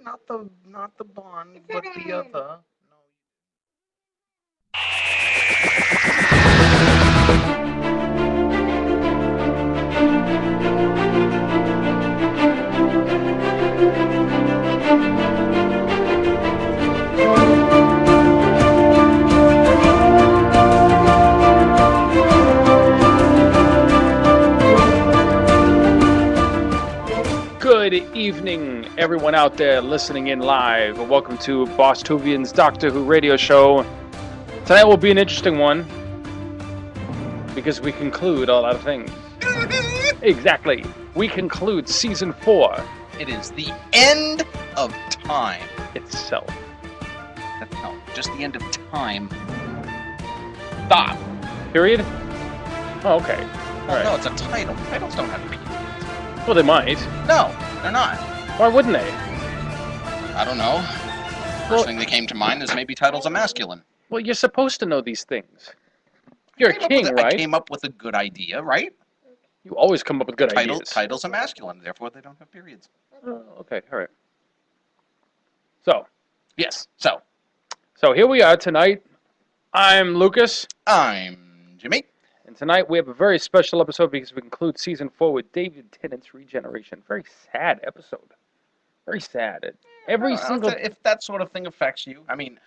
not the Bond, but the other. No. Good evening, everyone out there listening in live. Welcome to Bost-Whovians Doctor Who radio show. Tonight will be an interesting one because we conclude a lot of things. Exactly. We conclude season 4. It is the end of time. Itself. No, just the end of time. Stop. Period? Oh, okay. All right. No, it's a title. Titles don't have periods. Well, they might. No, they're not. Why wouldn't they? I don't know. First thing that came to mind is maybe titles are masculine. Well, you're supposed to know these things. You're a king, right? I came up with a good idea, right? You always come up with good ideas. Titles are masculine, therefore they don't have periods. Oh, okay, all right. So. Yes, so here we are tonight. I'm Lucas. I'm Jimmy. And tonight we have a very special episode because we conclude season 4 with David Tennant's regeneration. Very sad episode. Very sad. If that sort of thing affects you, I mean,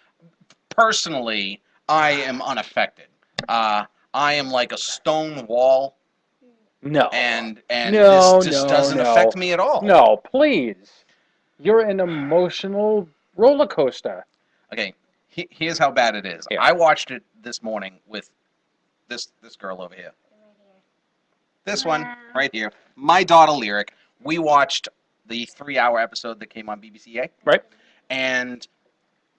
personally, I am unaffected. I am like a stone wall. No. And this just doesn't affect me at all. No, please. You're an emotional roller coaster. Okay, here's how bad it is. Yeah. I watched it this morning with this girl over here. This one right here. My daughter Lyric. We watched the 3-hour episode that came on BBC. Right. And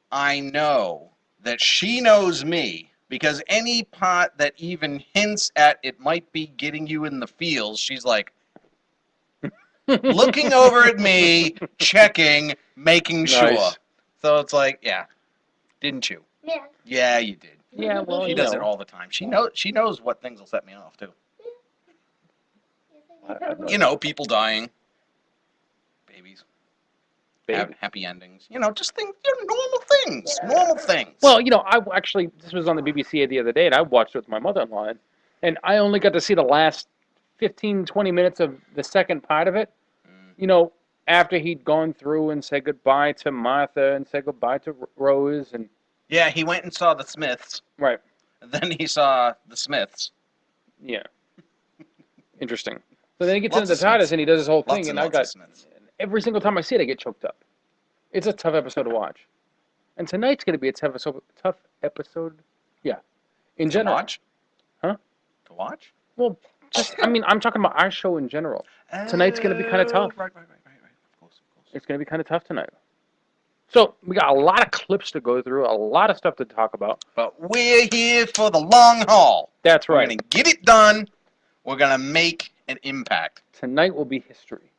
I know that she knows me because any part that even hints at it might be getting you in the feels, she's like looking over at me, checking, making sure. So it's like, yeah, didn't you? Yeah. Yeah, you did. Yeah, well, She does it all the time. She knows what things will set me off too. You know, people dying, babies, happy endings. You know, just things. Normal things. Normal things. Well, this was on the BBC the other day, and I watched it with my mother-in-law, and I only got to see the last 15, 20 minutes of the second part of it. You know, after he'd gone through and said goodbye to Martha and said goodbye to Rose and. Yeah, he went and saw the Smiths. Right. And then he saw the Smiths. Yeah. Interesting. So then he gets into the TARDIS and he does his whole thing, and every single time I see it, I get choked up. It's a tough episode to watch. And tonight's going to be a tough episode. Yeah. In general. To watch? Huh? To watch? Well, I'm talking about our show in general. Tonight's going to be kind of tough. Right. Of course. It's going to be kind of tough tonight. So, we got a lot of clips to go through, a lot of stuff to talk about. But we're here for the long haul. That's right. We're going to get it done. We're going to make an impact. Tonight will be history.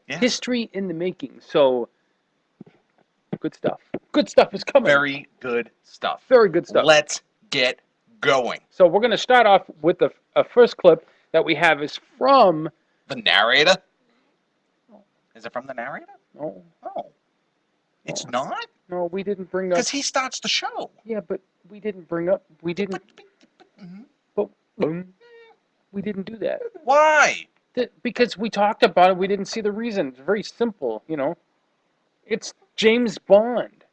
Yeah. History in the making. So, good stuff. Good stuff is coming. Very good stuff. Very good stuff. Let's get going. So, we're going to start off with the first clip that we have is from... The narrator? Is it from the narrator? No. Oh. It's not? No, we didn't bring up... Because he starts the show. Yeah, but we didn't bring up... We didn't... But we didn't do that. Why? Because we talked about it, we didn't see the reason. It's very simple, you know. It's James Bond.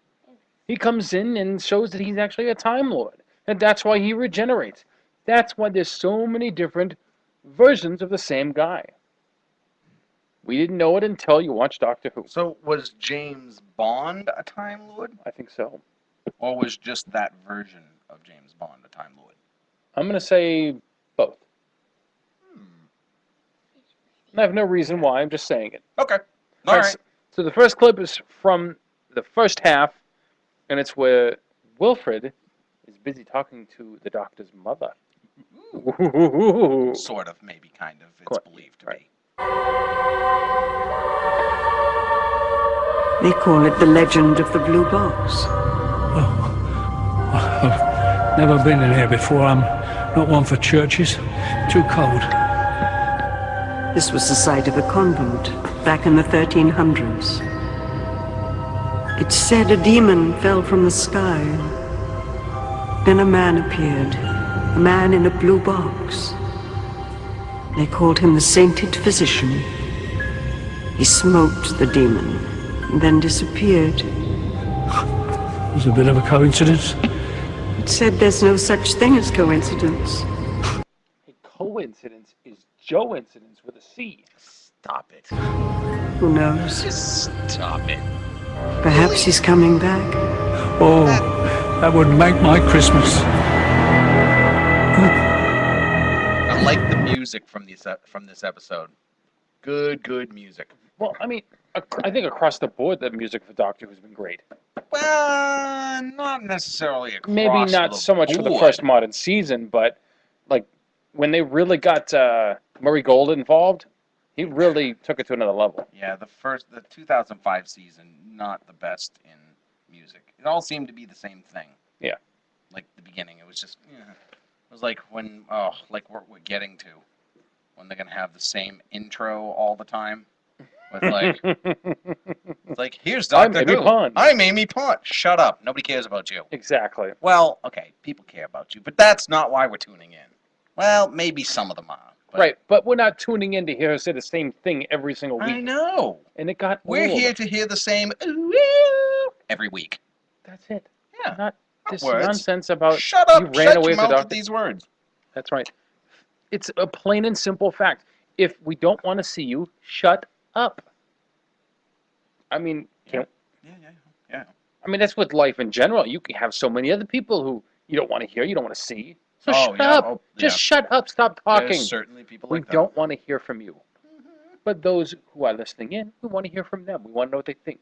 He comes in and shows that he's actually a Time Lord. And that's why he regenerates. That's why there's so many different versions of the same guy. We didn't know it until you watched Doctor Who. So was James Bond a Time Lord? I think so. Or was just that version of James Bond a Time Lord? I'm going to say both. I have no reason why, I'm just saying it. Okay. All right. So the first clip is from the first half, and it's where Wilfred is busy talking to the Doctor's mother. Ooh. Sort of, maybe, kind of. It's believed to be. They call it the legend of the blue box. Oh, I've never been in here before. I'm not one for churches. Too cold. This was the site of a convent back in the 1300s. It said a demon fell from the sky. Then a man appeared, a man in a blue box. They called him the Sainted Physician. He smote the demon, and then disappeared. It was a bit of a coincidence. It said there's no such thing as coincidence. A coincidence is Joe-incidence with a C. Stop it. Who knows? Just stop it. Perhaps he's coming back. Oh, that would make my Christmas. I like the music from this episode. Good music. Well, I mean, I think across the board, the music for Doctor Who's been great. Well, not necessarily across Maybe not the so much for the board. first modern season, but like when they really got Murray Gold involved, he really took it to another level. Yeah, the 2005 season, not the best in music. It all seemed to be the same thing. Yeah. Like the beginning, it was just, it was like when, like what we're getting to, when they're gonna have the same intro all the time, with like, it's like here's I'm Doctor Amy Who. Pond. I'm Amy Pond. Shut up. Nobody cares about you. Exactly. Well, okay, people care about you, but that's not why we're tuning in. Well, maybe some of them are. But Right, but we're not tuning in to hear her say the same thing every single week. I know. And it got We're old. here to hear the same ooh, ooh every week. That's it. Yeah. Not this words. nonsense about Shut up. you ran Shut away your with the mouth with doctor. these words. That's right. It's a plain and simple fact. If we don't want to see you, shut up. I mean, Yeah. I mean, that's with life in general. You can have so many other people who you don't want to hear, you don't want to see. So Oh, shut yeah. up. Oh, Just yeah. shut up. Stop talking. There's certainly people We like that. don't want to hear from you. But those who are listening in, we want to hear from them. We want to know what they think.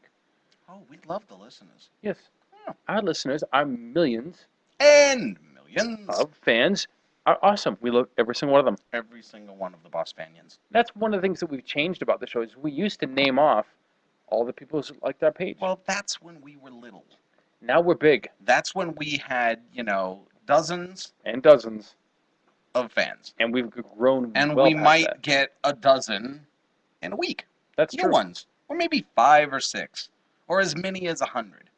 Oh, we love the listeners. Yes. Yeah. Our listeners, our millions And millions. of fans, are awesome. We love every single one of them. Every single one of the Bost-Whovians. That's one of the things that we've changed about the show is we used to name off all the people who liked our page. Well, that's when we were little. Now we're big That's when we had, dozens and dozens, of fans. and we've grown. And well we past might that. get a dozen in a week. That's New true. ones. Or maybe 5 or 6. Or as many as 100.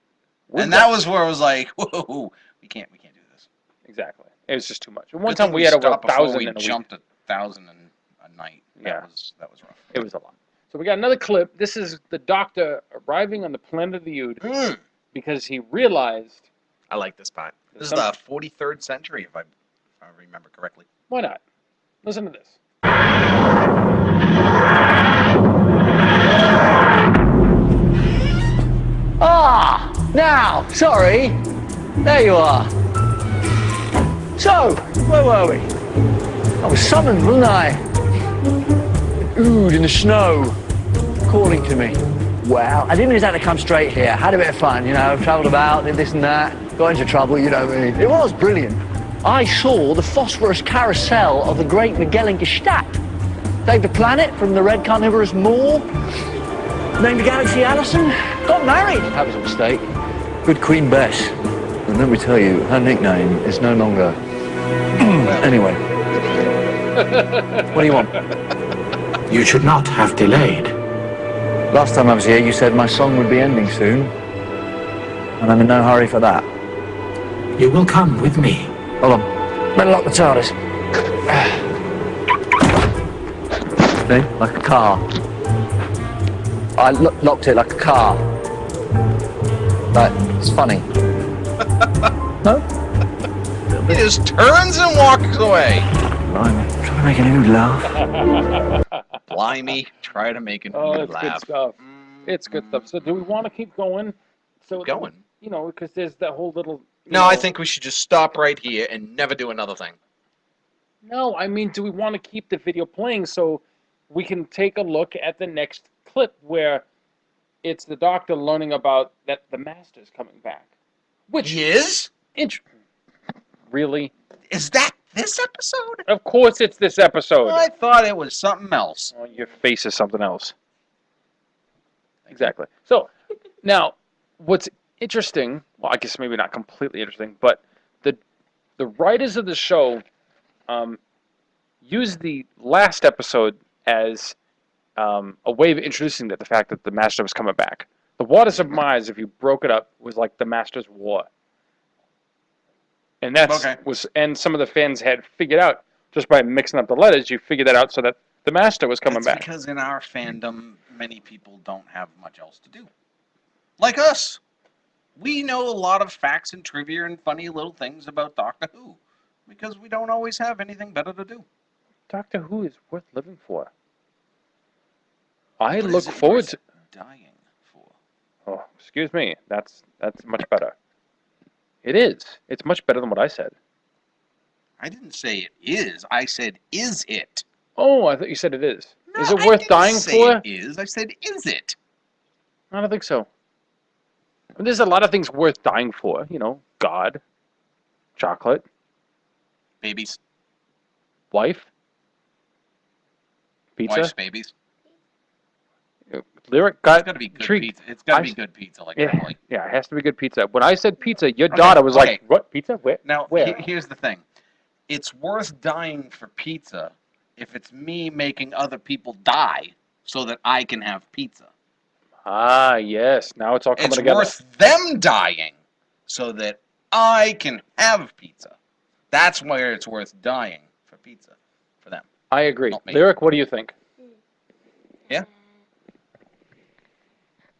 We're And that was where I was like, whoa, we can't do this. exactly. It was just too much. One Good time thing we had over stopped before 1,000 we in a week. jumped 1,000 in a night. Yeah. That was rough. It was a lot. So we got another clip. This is the Doctor arriving on the planet of the Ood because he realized. I like this part. This is Some- the 43rd century, if I remember correctly. Why not? Listen to this. Now, sorry. There you are. So, where were we? I was summoned, wasn't I? Ood in the snow, calling to me. Well, I didn't exactly come straight here. Had a bit of fun, travelled about, did this and that, got into trouble, you know what I mean. It was brilliant. I saw the phosphorus carousel of the great Magellan Gestalt. Saved the planet from the red carnivorous maw. Named the galaxy Allison. Got married. That was a mistake. Good Queen Bess. And let me tell you, her nickname is no longer... Anyway. What do you want? You should not have delayed. Last time I was here, you said my song would be ending soon. And I'm in no hurry for that. You will come with me. Hold on. Better lock the TARDIS. See? Like a car. I locked it like a car. Like, it's funny. No? He just turns and walks away. I'm trying to make an Ood laugh. Blimey, try to make an Oh, Ood it's good laugh. stuff. It's good stuff. So do we want to keep going? So Going? Because there's that whole little. No, I think we should just stop right here and never do another thing. No, I mean, do we want to keep the video playing so we can take a look at the next clip where it's the Doctor learning about that the Master's coming back? Which He is? really? Is that this episode? Of course, it's this episode. I thought it was something else. Oh, your face is something else. Exactly. So, now, what's interesting, well, I guess maybe not completely interesting, but the writers of the show used the last episode as a way of introducing the fact that the Master was coming back. The waters of Mars, if you broke it up, was like the Master's War. And that's Okay. and some of the fans had figured out, just by mixing up the letters, you figured that out so that the Master was coming That's back. because in our fandom, many people don't have much else to do. Like us. We know a lot of facts and trivia and funny little things about Doctor Who. Because we don't always have anything better to do. Doctor Who is worth living for. I But look is it forward worth to... dying for. Oh, excuse me. That's much better. It is. It's much better than what I said. I didn't say it is. I said, is it? Oh, I thought you said it is. No, Is it I worth didn't dying say for? It is. I said, is it? I don't think so. There's a lot of things worth dying for. You know, God, chocolate, Babies. wife, pizza, Wife's babies. lyric. It's Got got to be good treat. pizza. It's got to I- be good pizza, like Yeah, Tripoli. yeah, it has to be good pizza. When I said pizza, your Okay, daughter was okay. like, "What pizza? Where? Now, Where?" here's the thing. It's worth dying for pizza if it's me making other people die so that I can have pizza. Ah, yes. Now it's all coming It's together. worth them dying so that I can have pizza. That's where it's worth dying for pizza for them. I agree. Not me. Lyric, what do you think? Yeah?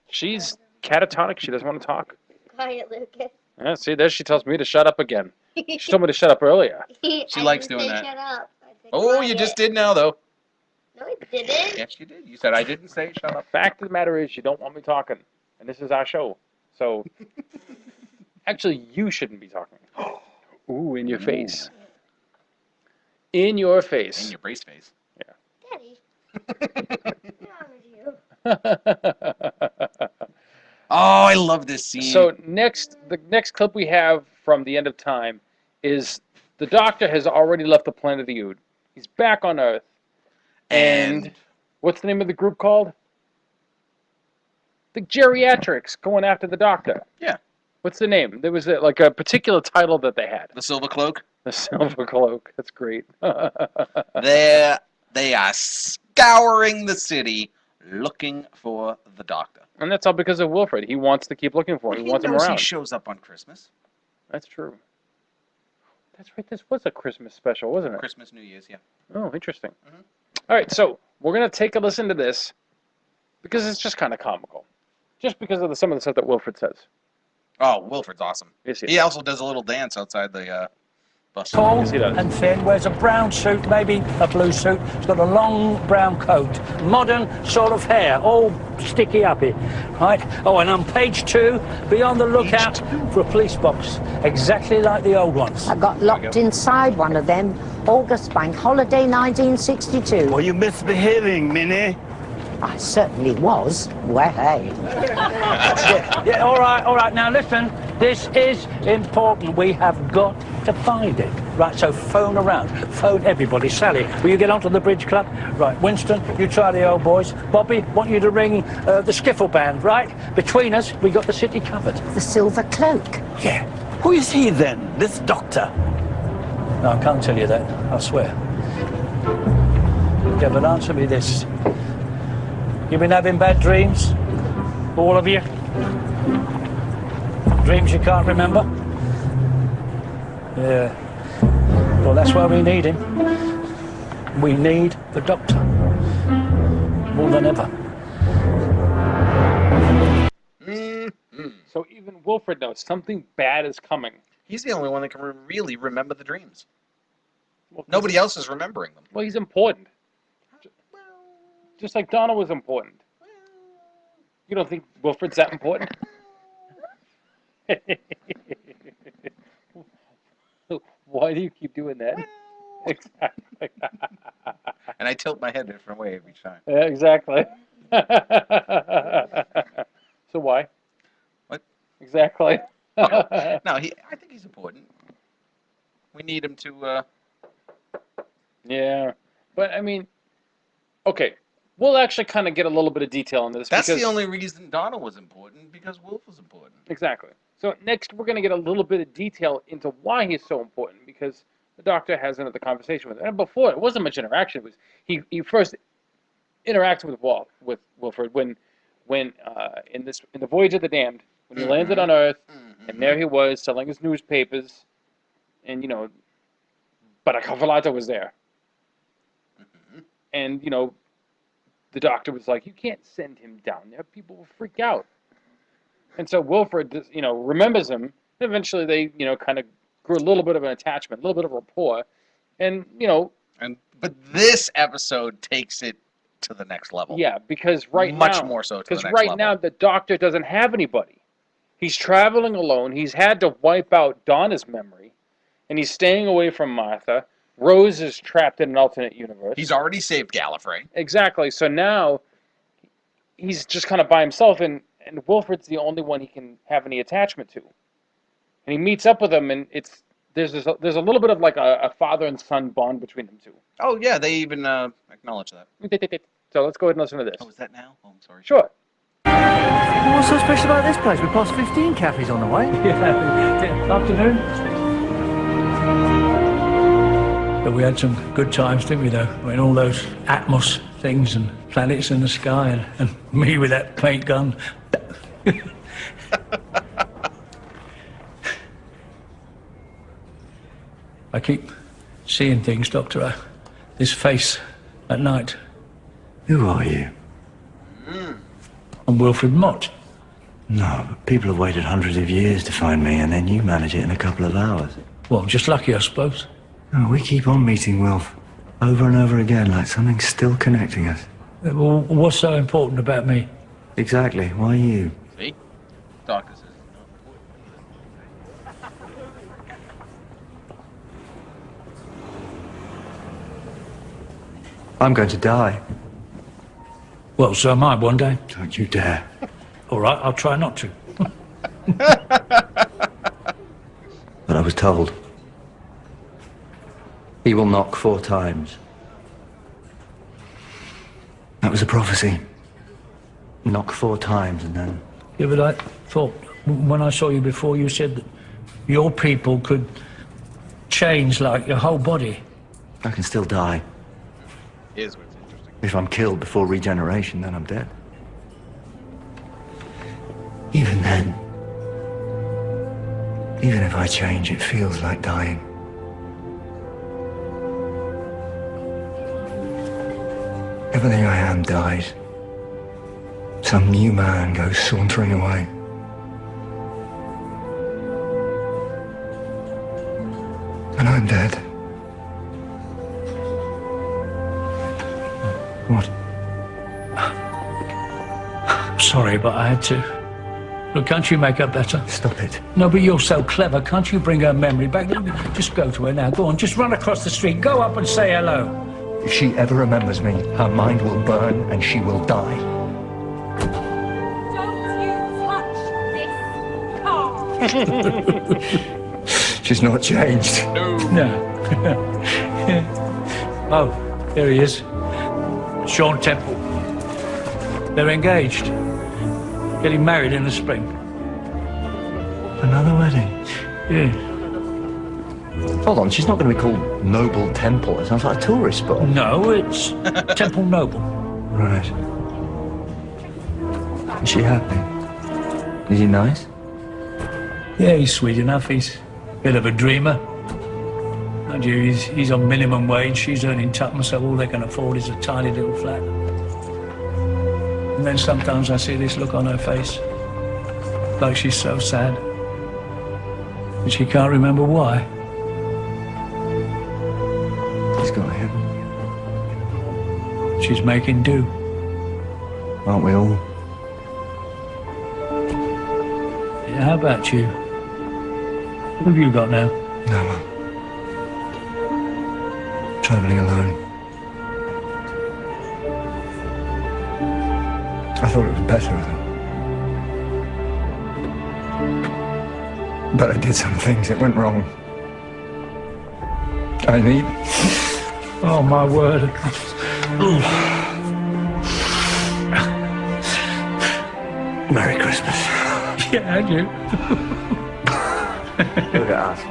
She's catatonic. She doesn't want to talk. Quiet, Lucas. Yeah, see, there she tells me to shut up again. She told me to shut up earlier. She likes doing that. Shut up. I said, Oh, you just did now, though. No, it didn't. Yes, you did. You said I didn't say shut up. Fact of the matter is, you don't want me talking, and this is our show. So, actually, you shouldn't be talking. Ooh, in your face. In your face. In your brace face. Daddy, what's wrong with you? Oh, I love this scene. So the next clip we have from the end of time is the Doctor has already left the planet of the Ood. He's back on Earth. And what's the name of the group called? The Geriatrics going after the Doctor. Yeah. What's the name? There was like a particular title that they had. The Silver Cloak. The Silver Cloak. That's great. They are scouring the city looking for the Doctor. And that's all because of Wilfred. He wants to keep looking for him. He wants him knows around. he shows up on Christmas. That's true. That's right. This was a Christmas special, wasn't it? Christmas, New Year's, yeah. Oh, interesting. Mhm. All right, so we're going to take a listen to this because it's just kind of comical. Just because of some of the stuff that Wilfred says. Oh, Wilfred's awesome. Yes, He also does a little dance outside the bus. Tall Yes, he does. and thin, wears a brown suit, maybe a blue suit. He's got a long brown coat, modern sort of hair, all sticky uppy, right? Oh, and on page 2, be on the lookout for a police box, exactly like the old ones. I got locked inside one of them, August Bank Holiday 1962. Well, you misbehaving, Minnie. I certainly was. Well, hey. Yeah, all right, now listen, this is important. We have got to find it. Right, so phone around, phone everybody. Sally, will you get onto the bridge club? Right, Winston, you try the old boys. Bobby, want you to ring the skiffle band, right? Between us, we got the city covered. The Silver Cloak. Yeah. Who is he then, this doctor? No, I can't tell you that, I swear. Yeah, but answer me this. You been having bad dreams? All of you? Dreams you can't remember? Yeah. Well, that's why we need him. We need the Doctor. More than ever. So even Wilfred knows something bad is coming. He's the only one that can really remember the dreams. Well, Nobody else is remembering them. Well, he's important. Just like Donna was important. You don't think Wilfred's that important? Why do you keep doing that? Exactly. And I tilt my head a different way each time. Yeah, exactly. So why? What? Exactly. No, I think he's important. We need him to. Yeah, but I mean, okay, we'll actually kind of get a little bit of detail on this. That's because, the only reason Donna was important, because Wolf was important. Exactly. So next, we're going to get a little bit of detail into why he's so important, because the Doctor has another conversation with him. And before, it wasn't much interaction. It was he first interacted with Wilfred when when in the Voyage of the Damned, when he landed on Earth, and there he was selling his newspapers, and but Cavalata was there, and the doctor was like, "You can't send him down there; people will freak out." And so Wilfred, remembers him. And eventually, they kind of grew a little bit of an attachment, a little bit of rapport, and But this episode takes it to the next level. yeah, because Much more so to the next because right level. now the doctor doesn't have anybody. He's traveling alone. He's had to wipe out Donna's memory, and he's staying away from Martha. Rose is trapped in an alternate universe. He's already saved Gallifrey. Exactly. So now he's just kind of by himself, and Wilfred's the only one he can have any attachment to. And he meets up with him, and there's a little bit of like a father and son bond between them two. Oh yeah, they even acknowledge that. So let's go ahead and listen to this. Oh, is that now? Oh, I'm sorry. Sure. What's so special about this place? We passed 15 cafes on the way. Yeah. Afternoon. But we had some good times, didn't we, though? I mean, all those Atmos things and planets in the sky, and me with that paint gun. I keep seeing things, Doctor. This face at night. Who are you? I'm Wilfred Mott. No, but people have waited hundreds of years to find me, and then you manage it in a couple of hours. Well, I'm just lucky, I suppose. No, we keep on meeting Wilf, over and over again, like something's still connecting us. Well, what's so important about me? Exactly. Why you? See? Doctor says. I'm going to die. Well, so am I one day. Don't you dare. All right, I'll try not to. But I was told. He will knock 4 times. That was a prophecy. Knock 4 times and then... Yeah, but I thought, when I saw you before, you said that your people could change, like, your whole body. I can still die. Here's what's interesting. If I'm killed before regeneration, then I'm dead. Even then, even if I change, it feels like dying. Everything I am dies. Some new man goes sauntering away. And I'm dead. What? I'm sorry, but I had to. Look, can't you make her better? Stop it. No, but you're so clever. Can't you bring her memory back? Just go to her now. Go on, just run across the street. Go up and say hello. If she ever remembers me, her mind will burn and she will die. Don't you touch this car. She's not changed. No. Oh, there he is. Sean Temple. They're engaged. Getting married in the spring. Another wedding? Yeah. Hold on, she's not going to be called Noble Temple. It sounds like a tourist spot. No, it's Temple Noble. Right. Is she happy? Is he nice? Yeah, he's sweet enough. He's a bit of a dreamer. Mind you, he's on minimum wage. She's earning tuppence, so all they can afford is a tiny little flat. And then sometimes I see this look on her face, like she's so sad. And she can't remember why. He's got him. She's making do. Aren't we all? Yeah, how about you? What have you got now? No, Mum. Travelling alone. I thought it was better of them. But I did some things that went wrong. I need... Oh, my word. Merry Christmas. Yeah, and you. Look at us.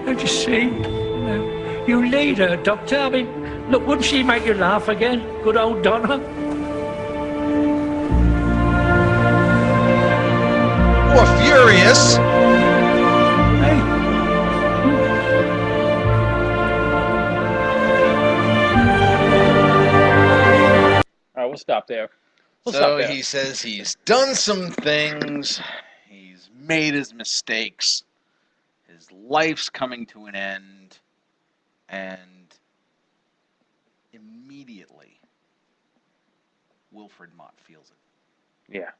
Don't you see? You need her, Doctor. I mean, look, wouldn't she make you laugh again? Good old Donna. curious. All right, we'll stop there. So he says he's done some things. He's made his mistakes. His life's coming to an end. And immediately, Wilfred Mott feels it. Yeah.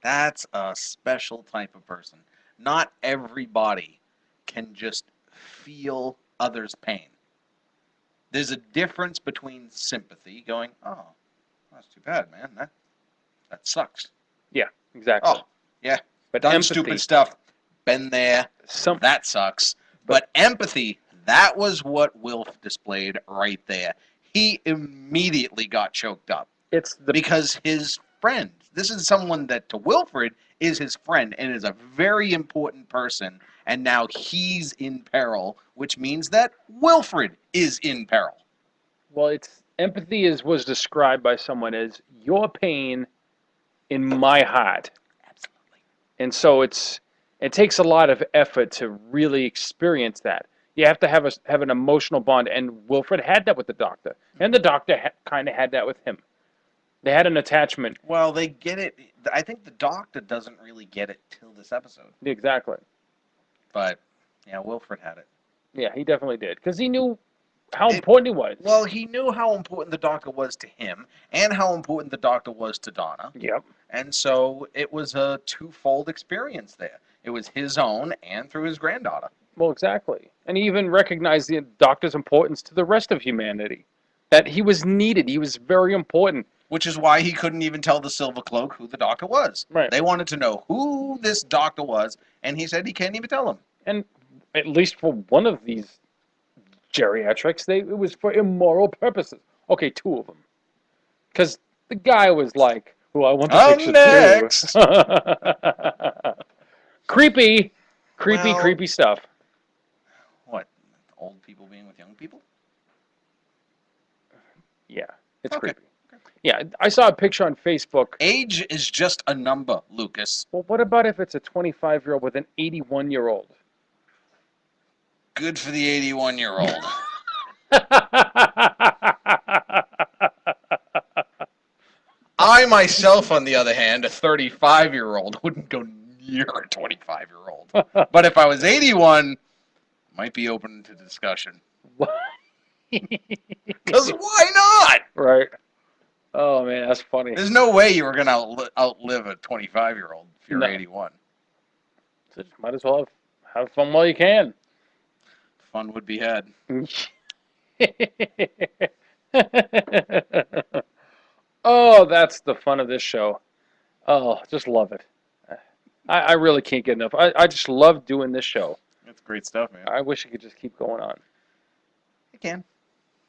That's a special type of person. Not everybody can just feel others' pain. There's a difference between sympathy, going, oh, that's too bad, man. That sucks. Yeah, exactly. Oh, yeah. But Done empathy, stupid stuff. Been there. That sucks. But empathy, that was what Wilf displayed right there. He immediately got choked up. Because his friend, this is someone that to Wilfred is his friend and is a very important person, and now he's in peril, which means that Wilfred is in peril. Well, empathy was described by someone as your pain in my heart. Absolutely. And so it takes a lot of effort to really experience that. You have to have an emotional bond, and Wilfred had that with the Doctor, and the Doctor kind of had that with him. They had an attachment. Well, they get it. I think the Doctor doesn't really get it till this episode. Exactly. But, yeah, Wilfred had it. Yeah, he definitely did. Because he knew how important he was. Well, he knew how important the Doctor was to him, and how important the Doctor was to Donna. Yep. And so it was a twofold experience there. It was his own and through his granddaughter. Well, exactly. And he even recognized the Doctor's importance to the rest of humanity. That he was needed. He was very important. Which is why he couldn't even tell the Silver Cloak who the Doctor was. Right. They wanted to know who this Doctor was, and he said he can't even tell them. And at least for one of these geriatrics, it was for immoral purposes. Okay, two of them. Because the guy was like, "Oh, I want the picture next. too." Creepy, creepy stuff. What? Old people being with young people? Yeah, it's creepy. Yeah, I saw a picture on Facebook. Age is just a number, Lucas. Well, what about if it's a 25-year-old with an 81-year-old? Good for the 81-year-old. I myself, on the other hand, a 35-year-old, wouldn't go near a 25-year-old. But if I was 81, might be open to discussion. Because why not? Right. Oh, man, that's funny. There's no way you were going to outlive a 25-year-old if you're 81. So just might as well have fun while you can. Fun would be had. Oh, that's the fun of this show. Oh, just love it. I really can't get enough. I just love doing this show. That's great stuff, man. I wish it could just keep going on. It can.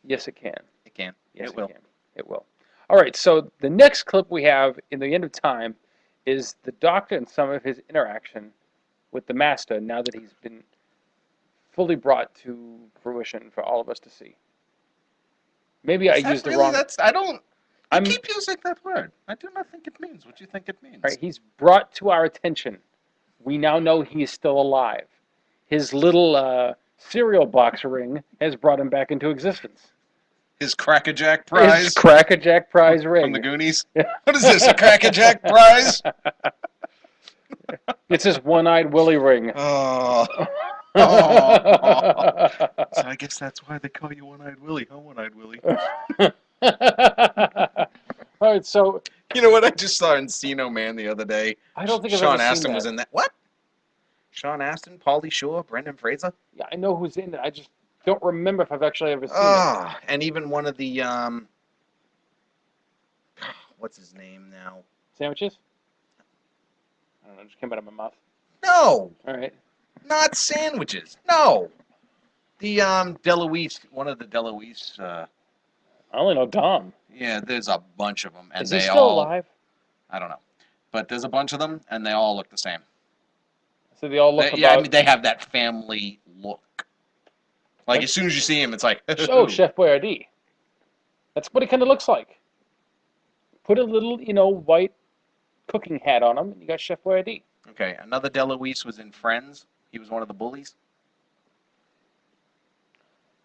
Yes, it can. It can. Yes, it will. It will. All right, so the next clip we have in the end of time is the Doctor and some of his interaction with the Master now that he's been fully brought to fruition for all of us to see. Maybe I used the wrong... I keep using that word. I do not think it means what you think it means. All right, he's brought to our attention. We now know he is still alive. His little cereal box ring has brought him back into existence. His Crackerjack prize? His Crackerjack prize ring. From the Goonies? What is this, a Crackerjack prize? It's his one-eyed Willie ring. Oh. Oh. So I guess that's why they call you One-Eyed Willie, huh, One-Eyed Willie? All right, so... You know what I just saw Encino Man the other day? I don't think I've Sean ever seen Astin that. was in that. What? Sean Astin, Pauly Shore, Brendan Fraser? Yeah, I know who's in it. I just don't remember if I've actually ever seen it. And even one of the, what's his name now? Sandwiches? I don't know, it just came out of my mouth. No! All right. Not sandwiches. No! The, Deloise, one of the Deloise, I only know Dom. Yeah, there's a bunch of them. And Is he they still all, alive? I don't know. But there's a bunch of them, and they all look the same. So they all look Yeah, I mean, they have that family look. Like, as soon as you see him, it's like... Oh, Chef Boyardee. That's what he kind of looks like. Put a little, white cooking hat on him, and you got Chef Boyardee. Okay, another DeLuise was in Friends. He was one of the bullies.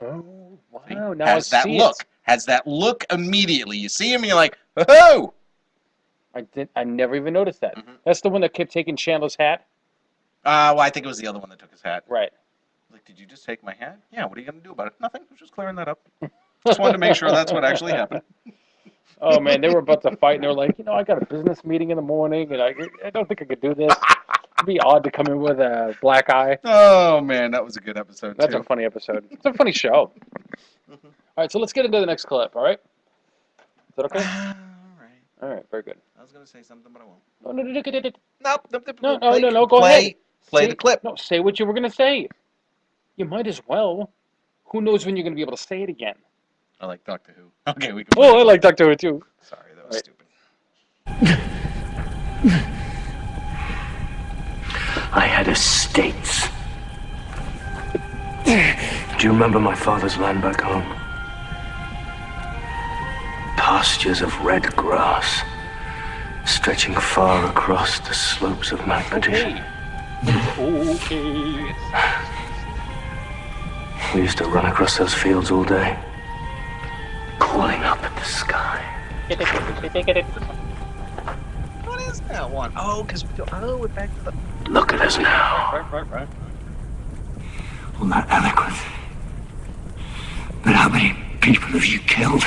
Oh, wow. See? Now Has I that see look. it. Has that look immediately. You see him, and you're like, oh! I never even noticed that. Mhm. That's the one that kept taking Chandler's hat? Well, I think it was the other one that took his hat. Right. Like, did you just take my hat? Yeah, what are you going to do about it? Nothing. I was just clearing that up. Just wanted to make sure that's what actually happened. Oh, man, they were about to fight, and they're like, I got a business meeting in the morning, and I don't think I could do this. It'd be odd to come in with a black eye. Oh, man, that was a good episode, That's too. a funny episode. It's a funny show. All right, so let's get into the next clip, all right? Is that okay? All right. All right, very good. I was going to say something, but I won't. No, go ahead. Play Say- the clip. No, say what you were going to say. You might as well. Who knows when you're going to be able to say it again? I like Doctor Who. Okay, we can. Oh, I like Doctor Who, too. Sorry, that was stupid. I had estates. Do you remember my father's land back home? Pastures of red grass, stretching far across the slopes of Mount Perdition. Okay. We used to run across those fields all day, calling up at the sky. What is that one? Oh, because we're back to the. Look at us now. Right. Well, not eloquent. But how many people have you killed?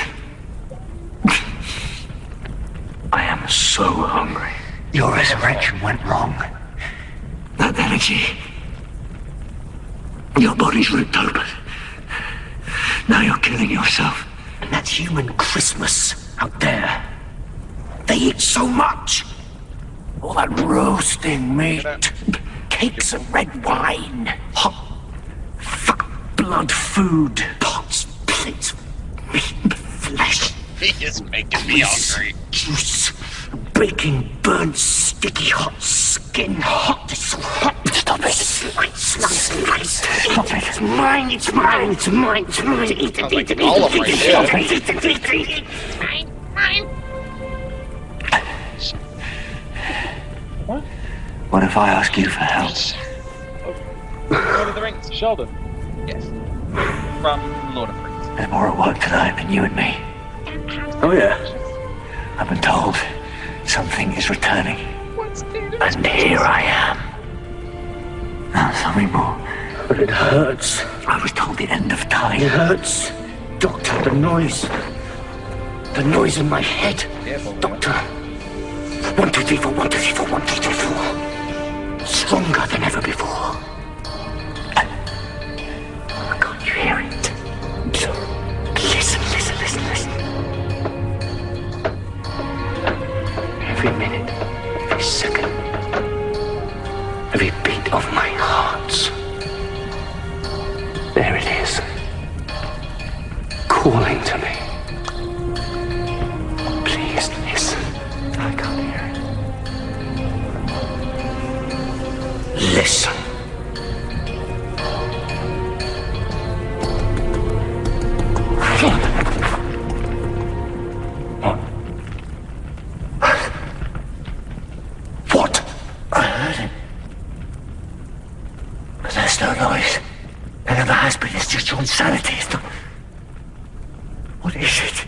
I am so hungry. Your resurrection went wrong. That energy. Your body's ripped open. Now you're killing yourself. And that's human Christmas out there. They eat so much. All that roasting meat, cakes of red wine, hot blood food, pots, plates, meat, flesh. He is making me hungry. Juice, baking, burnt, sticky, hot skin, hot, it's so hot. Stop it. Slice. Stop it. It's mine, it's mine, it's mine, it's mine. Eat it, eat it, all of them right there. Stop it, eat it, eat it, eat it. Mine. What if I ask you for help? Lord of the Rings. Sheldon. Yes. From Lord of the Rings. There's more at work tonight than you and me. Oh, yeah. I've been told something is returning. And here I am. Now tell me more. But it hurts. I was told the end of time. It hurts. Doctor, the noise. The noise in my head. Careful, Doctor. 1, 2, 3, 4, 1, 2, 3, 4, 1, 2, 3, 4. Stronger than ever before. Can't you hear it? Listen. Every minute, every second, every beat of my heart. There it is. Calling to me. Please listen. I can't hear it. Listen. What? I heard him. But there's no noise. There never has been. It's just your insanity. It's not... What is it?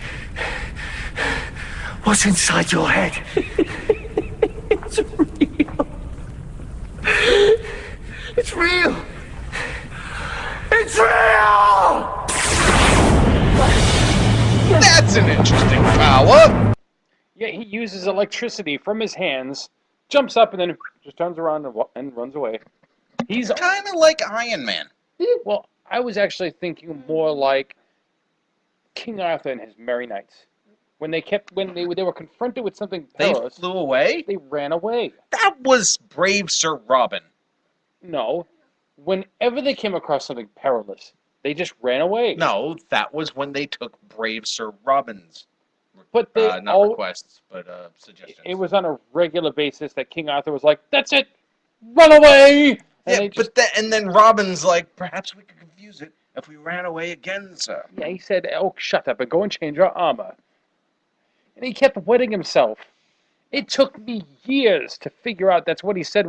What's inside your head? It's real. It's real. It's real! That's an interesting power. Yeah, he uses electricity from his hands, jumps up, and then just turns around and runs away. He's Kind of like Iron Man. Well, I was actually thinking more like King Arthur and his merry knights. When they were confronted with something They perilous, flew away? they ran away. That was Brave Sir Robin. No, whenever they came across something perilous, they just ran away. No, that was when they took Brave Sir Robin's but they not requests, but suggestions. it was on a regular basis that King Arthur was like, "That's it, run away!" And Yeah, and then Robin's like, perhaps we could confuse it if we ran away again, sir. Yeah, he said, "Oh, shut up and go and change your armor." And he kept wetting himself. It took me years to figure out that's what he said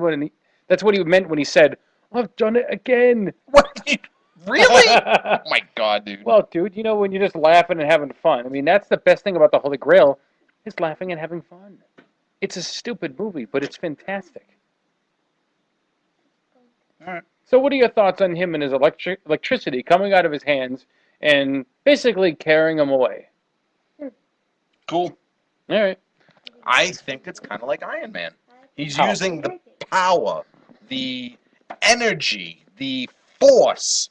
that's what he meant when he said, I've done it again. What? Really? Oh my God, dude. Well, dude, you know when you're just laughing and having fun. I mean, that's the best thing about the Holy Grail is laughing and having fun. It's a stupid movie, but it's fantastic. All right. So what are your thoughts on him and his electricity coming out of his hands and basically carrying him away? Cool. All right. I think it's kind of like Iron Man. He's How? using the power, the energy, the force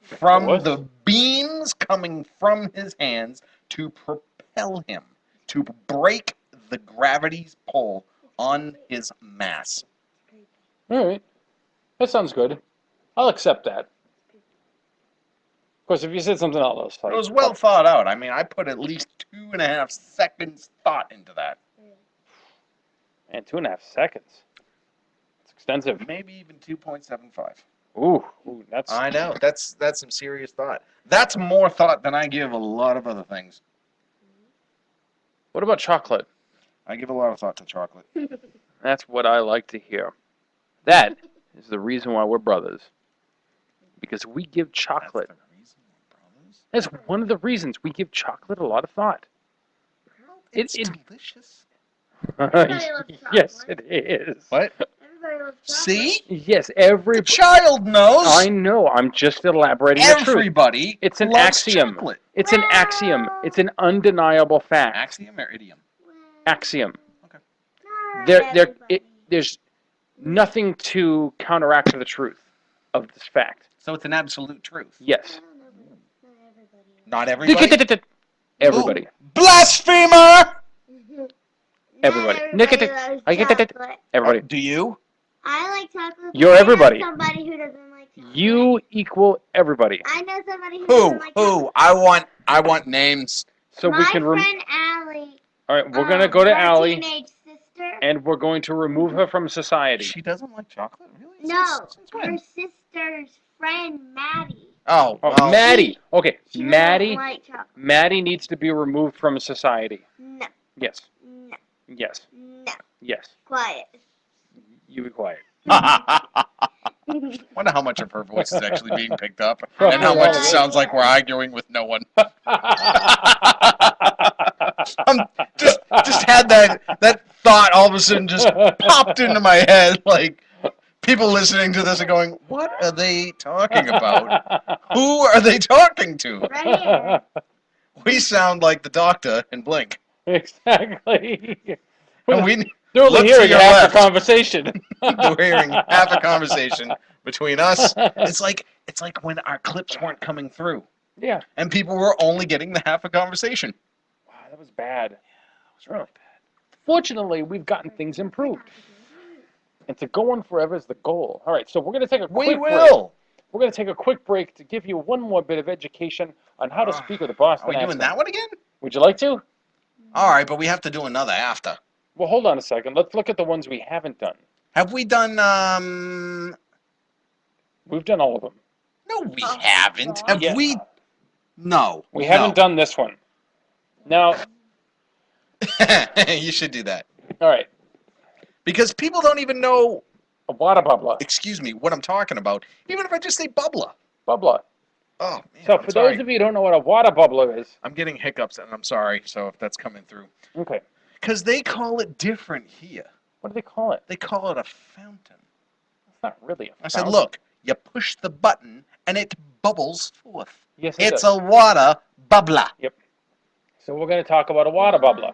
from the beams coming from his hands to propel him, to break the gravity's pull on his mass. All right. That sounds good. I'll accept that. Of course, if you said something else. It was well thought out. I mean, I put at least 2.5 seconds thought into that. And 2.5 seconds. It's extensive. Maybe even 2.75. Ooh, that's... I know. That's some serious thought. That's more thought than I give a lot of other things. What about chocolate? I give a lot of thought to chocolate. That's what I like to hear. That is the reason why we're brothers. Because we give chocolate. That's one of the reasons we give chocolate a lot of thought. It's delicious. Yes, it is. What? Everybody loves chocolate. See? Yes, every child knows. I know. I'm just elaborating the truth. Everybody It's an loves axiom. chocolate. It's an axiom. It's an undeniable fact. Axiom or idiom? Axiom. Okay. There's nothing to counteract the truth of this fact. So it's an absolute truth. Yes. Not everybody? Everybody. Ooh. Blasphemer! Everybody. Chocolate. Everybody. Do you? I like chocolate. but You're I know everybody. somebody who doesn't like chocolate. You equal everybody. I know somebody who doesn't like chocolate. I want names. So My we can friend Allie. All right, we're gonna go to her Allie, teenage sister. and we're going to remove her from society. She doesn't like chocolate? Really? No, Since when? her sister's friend Maddie. Oh, well. Maddie. Okay, She Maddie. doesn't like chocolate. Maddie needs to be removed from society. No, Yes. no, Yes. no. Yes. Quiet. You be quiet. Wonder how much of her voice is actually being picked up, Probably and how much all it of it. sounds like we're arguing with no one. Just had that thought all of a sudden just popped into my head, like people listening to this are going, "What are they talking about? Who are they talking to?" Right here. We sound like the Doctor in Blink. Exactly. And They're only look to hearing your half left. the conversation. We're hearing half a conversation between us. It's like when our clips weren't coming through, Yeah. and people were only getting the half a conversation. Wow, that was bad. That was really bad. Fortunately, we've gotten things improved. And to go on forever is the goal. All right, so we're going to take a quick break. We're going to take a quick break to give you one more bit of education on how to speak with a Boston Are we doing accent. that one again? Would you like to? All right, but we have to do another after. Well, hold on a second. Let's look at the ones we haven't done. Have we done? We've done all of them. No, we haven't. Have Yeah. we? No. We haven't done this one. Now, You should do that. all right. Because people don't even know, A water bubbler. excuse me, what I'm talking about. Even if I just say bubbler. Bubbler. Oh, man, So I'm for sorry. those of you who don't know what a water bubbler is, I'm getting hiccups, and I'm sorry, so if that's coming through. okay, Because they call it different here. what do they call it? They call it a fountain. It's not really a I said, fountain. look, you push the button, and it bubbles forth. Yes, it It's does. a water bubbler. Yep. So we're going to talk about a water bubbler.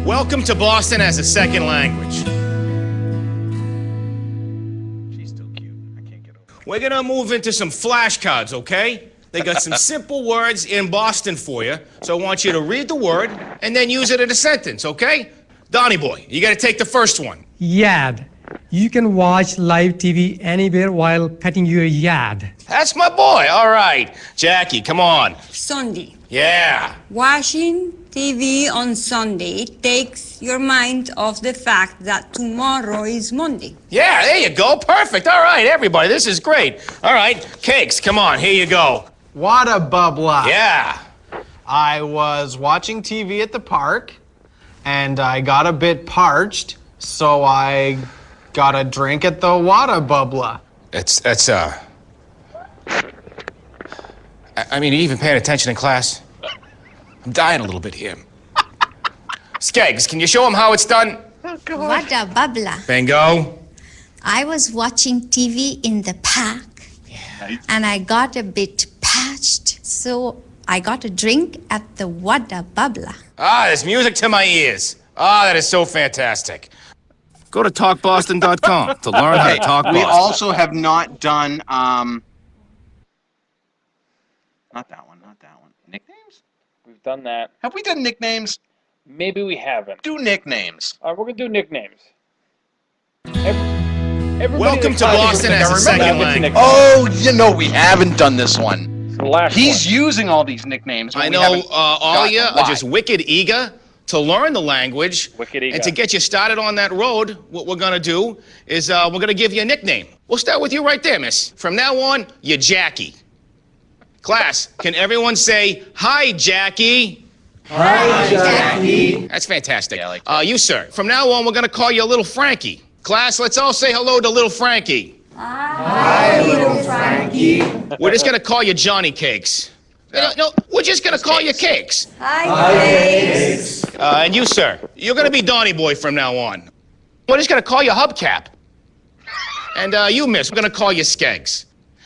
Welcome to Boston as a second language. She's still cute. I can't get over it. We're gonna move into some flashcards, okay? They got some simple words in Boston for you, so I want you to read the word and then use it in a sentence, okay? Donnie boy, you gotta take the first one. Yad. You can watch live TV anywhere while cutting your yad. That's my boy, all right. Jackie, come on. Sunday. Yeah. Watching TV on Sunday takes your mind off the fact that tomorrow is Monday. Yeah, there you go. Perfect. All right, everybody, this is great. All right, Cakes, come on, here you go. Water bubbler. Yeah. I was watching TV at the park, and I got a bit parched, so I got a drink at the water bubbler. I mean, are you even paying attention in class? I'm dying a little bit here. Skeggs, can you show him how it's done? What a bubbler. Bingo. I was watching TV in the park and I got a bit parched, so I got a drink at the water bubbler. Ah, there's music to my ears. Ah, that is so fantastic. Go to talkboston.com to learn how to talk Boston. We also have not done, not that one. Nicknames? We've done that. Have we done nicknames? Maybe we haven't. Do nicknames. All right, we're going to do nicknames. Everybody Welcome to Boston as a second language. Oh, we haven't done this one. It's the last He's using all these nicknames. I know all of you are just wicked eager to learn the language. Wicked eager. And to get you started on that road, what we're going to do is we're going to give you a nickname. We'll start with you right there, miss. From now on, you're Jackie. Class, can everyone say, "Hi, Jackie"? Hi, Jackie. That's fantastic. Yeah, I like that. You, sir. From now on, we're going to call you Little Frankie. Class, let's all say hello to Little Frankie. Hi, Little Frankie. We're just going to call you Johnny Cakes. No, we're just going to call you Cakes. Hi, Cakes. And you, sir, you're going to be Donny Boy from now on. We're just going to call you Hubcap. And you, miss, we're going to call you Skeggs.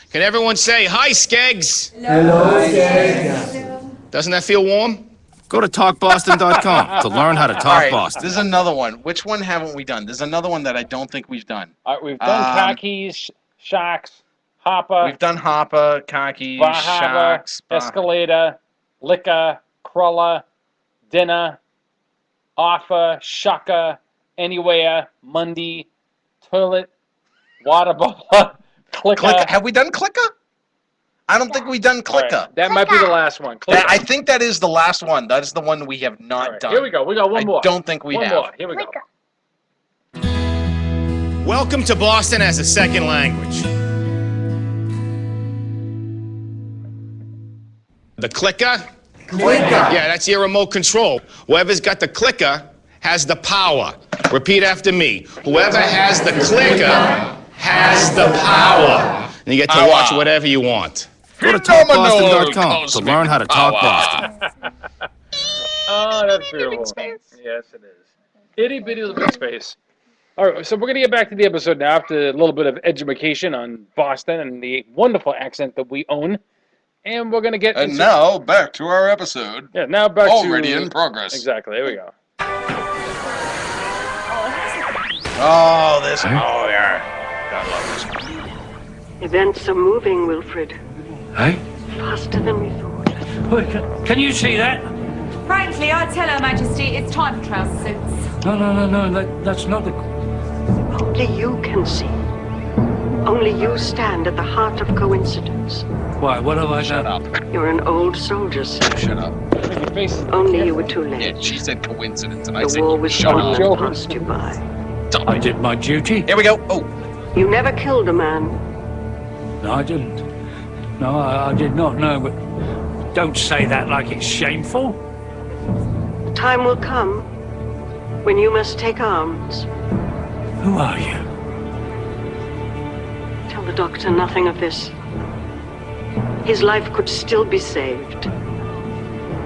Can everyone say, "Hi, Skeggs"? Hello, Skeggs. Doesn't that feel warm? Go to talkboston.com to learn how to talk Boston. This is another one. Which one haven't we done? There's another one that I don't think we've done. All right, we've done khakis, shocks, hopper. We've done hopper, khakis, Bahava, shocks, escalator, liquor, cruller, dinner, offer, shaka, anywhere, Monday, toilet, water bottle, clicker. Have we done clicker? I don't think we've done clicker. Right, that might be the last one. I think that is the last one. That is the one we have not done. Here we go. We got one more. I don't think we have. One more. Here we go. Welcome to Boston as a second language. The clicker? Clicker. Yeah, that's your remote control. Whoever's got the clicker has the power. Repeat after me. Whoever has the clicker has the power. And you get to watch whatever you want. Go to talkboston.com to learn how to talk Boston. Oh, that's beautiful. Yes, it is. Itty bitty little bit space. All right, so we're going to get back to the episode now after a little bit of education on Boston and the wonderful accent that we own. And we're going to get And now, back to our episode. Yeah, now back Already in progress. Exactly, there we go. Oh, this. Oh, yeah. God love this one. Events are moving, Wilfred. Hey? Faster than we thought. Can you see that? Frankly, I'd tell Her Majesty it's time for trouser suits. No, that's not the... Only you can see. Only you stand at the heart of coincidence. Why, what have I done? Shut up. You're an old soldier, sir. Shut up. Only you were too late. Yeah, she said coincidence, and I The said war was shut on up. and passed you by. I did my duty. Here we go. Oh. You never killed a man. No, I didn't. No, I did not know, but don't say that like it's shameful. The time will come when you must take arms. Who are you? Tell the doctor nothing of this. His life could still be saved,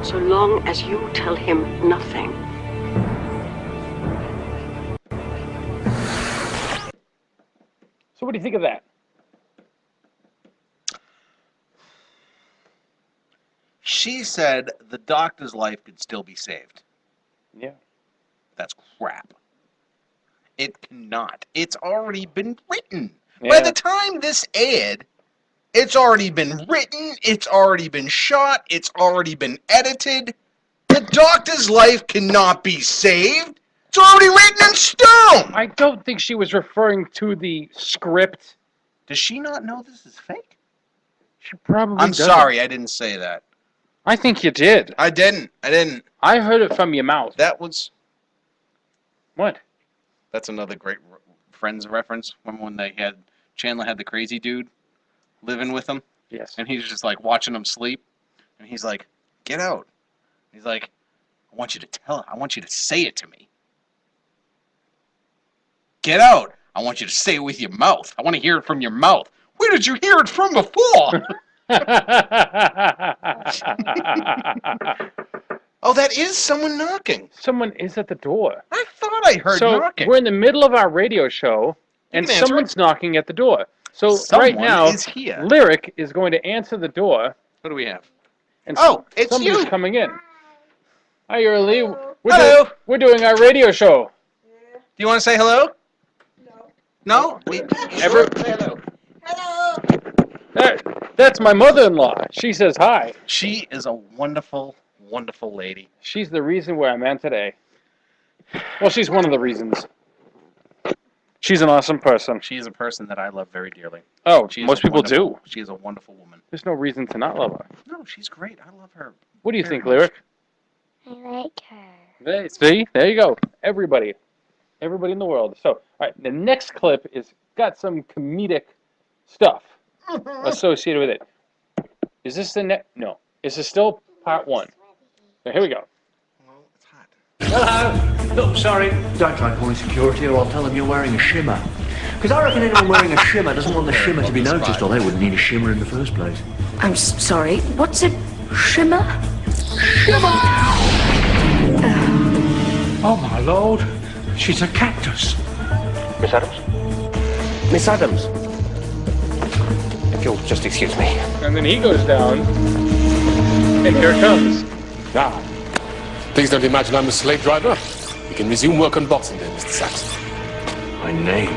so long as you tell him nothing. So what do you think of that? She said the doctor's life could still be saved. Yeah. That's crap. It cannot. It's already been written. Yeah. By the time this aired, it's already been written, it's already been shot, it's already been edited. The doctor's life cannot be saved. It's already written in stone. I don't think she was referring to the script. Does she not know this is fake? She probably I'm doesn't. sorry, I didn't say that. I think you did. I didn't. I heard it from your mouth. That was... What? That's another great Friends reference. Remember when they had... Chandler had the crazy dude living with him? Yes. And he's just like watching him sleep. And he's like, get out. He's like, I want you to tell it. I want you to say it to me. Get out. I want you to say it with your mouth. I want to hear it from your mouth. Where did you hear it from before? Oh, that is someone knocking. Someone is at the door. I thought I heard knocking. We're in the middle of our radio show, and can answer someone's knocking at the door. So Someone right now, is here. Lyric is going to answer the door. What do we have? And it's somebody's you. coming in. Hi, Early. Hello. We're doing our radio show. Do you want to say hello? No. Ever? That's my mother-in-law. She says hi. She is a wonderful, wonderful lady. She's the reason where I'm at today. Well, she's one of the reasons. She's an awesome person. She is a person that I love very dearly. Oh, She is most a people wonderful- do. She is a wonderful woman. There's no reason to not love her. No, she's great. I love her. What do you very think, much. Lyric? I like her. See? There you go. Everybody. Everybody in the world. So, all right, the next clip is got some comedic stuff associated with it. Is this the next? No. Is this still part one? So here we go. Hello. Look, sorry. Don't try calling security or I'll tell them you're wearing a shimmer. Because I reckon anyone wearing a shimmer doesn't want the shimmer to be noticed, or they wouldn't need a shimmer in the first place. I'm sorry, what's a shimmer? Oh, my lord. She's a cactus. Miss Adams? Miss Adams? If you'll just excuse me. And then he goes down, and here it comes. Now, please don't imagine I'm a slave driver. You can resume work on Boxing Day, Mr. Saxon. My name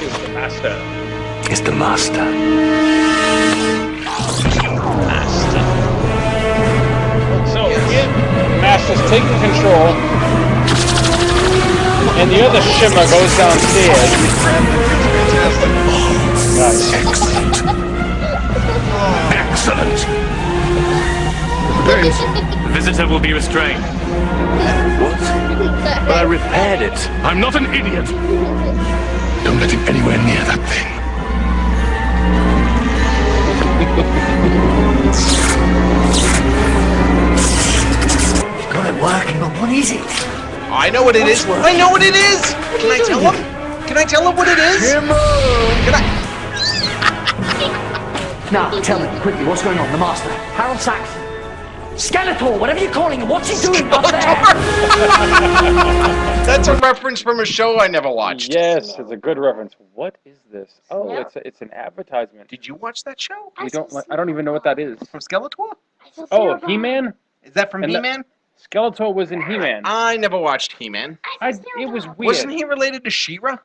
is the Master. is the Master. So, again, the Master's taking control, and the other shimmer goes downstairs. Nice. Excellent. The visitor will be restrained. What? But I repaired it. I'm not an idiot. Don't let him anywhere near that thing. Got it working, but what is it? I know what it is. I know what it is. Can I tell him? Can I tell him what it is? Can I? Now, tell me quickly, what's going on? The Master, Harold Saxon, Skeletor, whatever you're calling him, what's he doing up there? That's a reference from a show I never watched. Yes, it's a good reference. What is this? Oh, it's an advertisement. Did you watch that show? I don't even know what that is. From Skeletor? Oh, He-Man? Is that from He-Man? Skeletor was in He-Man. I never watched He-Man. It was weird. Wasn't he related to She-Ra?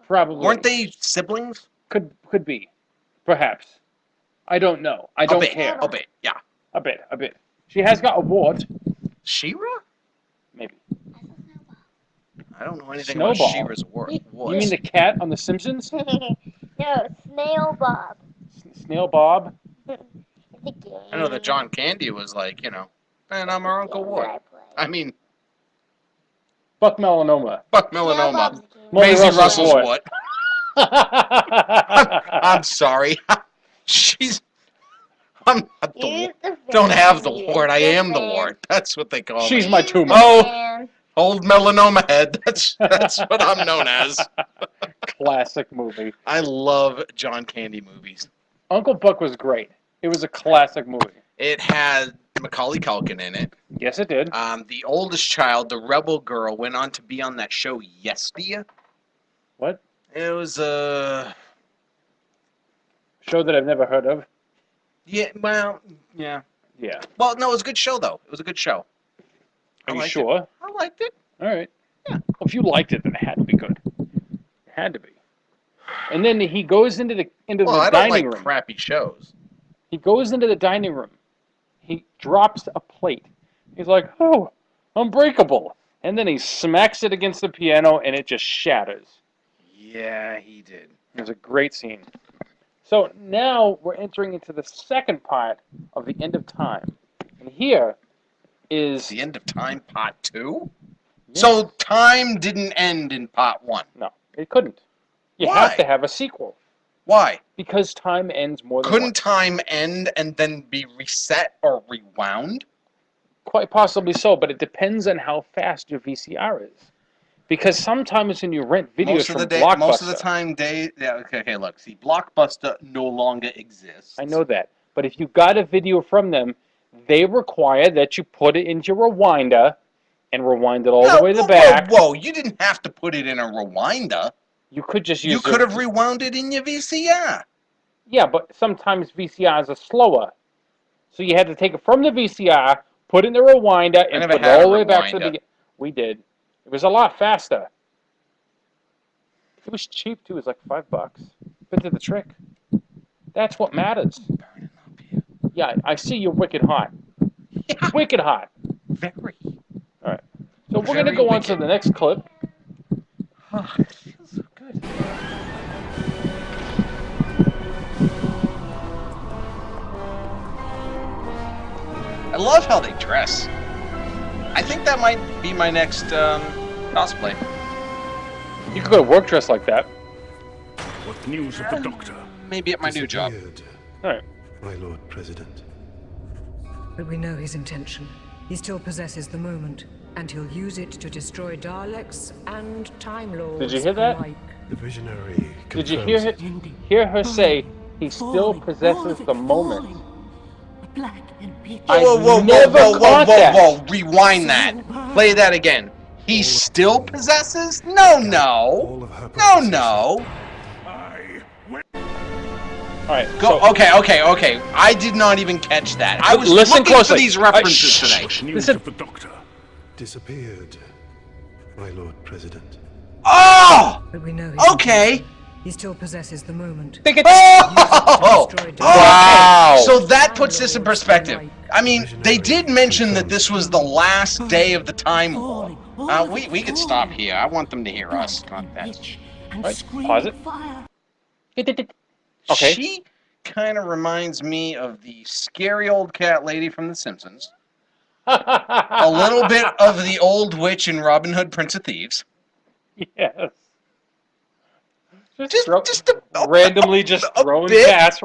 Probably. Weren't they siblings? Could be. Perhaps. I don't know. I don't care. A bit, yeah. A bit. She has got a wart. She-Ra? Maybe. I don't know anything Snowball. about She-Ra's wart. You mean the cat on The Simpsons? No, Snail Bob. Snail Bob? I know that John Candy was like, and I'm her Uncle Wart. I mean, Buck Melanoma. Buck Melanoma. Molly Maisie Russell's Russell's Wart. Wart. I'm sorry. I'm not the Wart. Don't have the Wart. I am the Wart. That's what they call me. She's my tumor. Oh, old melanoma head. That's what I'm known as. Classic movie. I love John Candy movies. Uncle Buck was great. It was a classic movie. It had Macaulay Culkin in it. Yes, it did. The oldest child, the rebel girl, went on to be on that show Yestia. What? It was a show that I've never heard of. Yeah, well, yeah. Yeah. Well, no, it was a good show, though. It was a good show. Are you sure? I liked it. All right. Yeah. Well, if you liked it, then it had to be good. It had to be. And then he goes into the I dining don't like room. crappy shows. He goes into the dining room. He drops a plate. He's like, "Oh, unbreakable!" And then he smacks it against the piano, and it just shatters. Yeah, he did. It was a great scene. So now we're entering into the second part of the end of time, and here is the end of time, part 2. Yeah. So time didn't end in part 1. No, it couldn't. You Why? have to have a sequel. Why? Because time ends more than Couldn't once. time end and then be reset or rewound? Quite possibly so, but it depends on how fast your VCR is. Because sometimes when you rent videos Most of from the day, Blockbuster, most of the time, okay, look, see, Blockbuster no longer exists. I know that. But if you got a video from them, they require that you put it into your rewinder and rewind it all the way to the back. Whoa, you didn't have to put it in a rewinder. You could just use You could have rewound it in your VCR. Yeah, but sometimes VCRs are slower. So you had to take it from the VCR, put it in the rewinder, and never put it had all a the way back to the rewinder. beginning. We did. It was a lot faster. It was cheap too. It was like $5. But did the trick. That's what matters. Yeah, I see you're wicked hot. Wicked hot. Very. All right. So we're going to go on to the next clip. Feels so good. I love how they dress. I think that might be my next cosplay. You could go to work dressed like that. What news of the doctor? Maybe at my new job. All right. My Lord President. But we know his intention. He still possesses the moment, and he'll use it to destroy Daleks and Time Lords. Did you hear that? alike. The visionary. Did you hear her say he still possesses the moment? Whoa. Rewind that. Play that again. He still possesses? No. All right. Go. Okay. I did not even catch that. I was Listen looking closely. for these references today. Listen. The doctor. Disappeared. My Lord President. Oh! But we know his Okay. intention. He still possesses the moment. Oh! Wow! So that puts this in perspective. I mean, they did mention that this was the last day of the Time War. We could stop here. I want them to hear us, not that. Right, pause it. Okay. She kind of reminds me of the scary old cat lady from The Simpsons. A little bit of the old witch in Robin Hood, Prince of Thieves. Yes. Just randomly just throwing cats.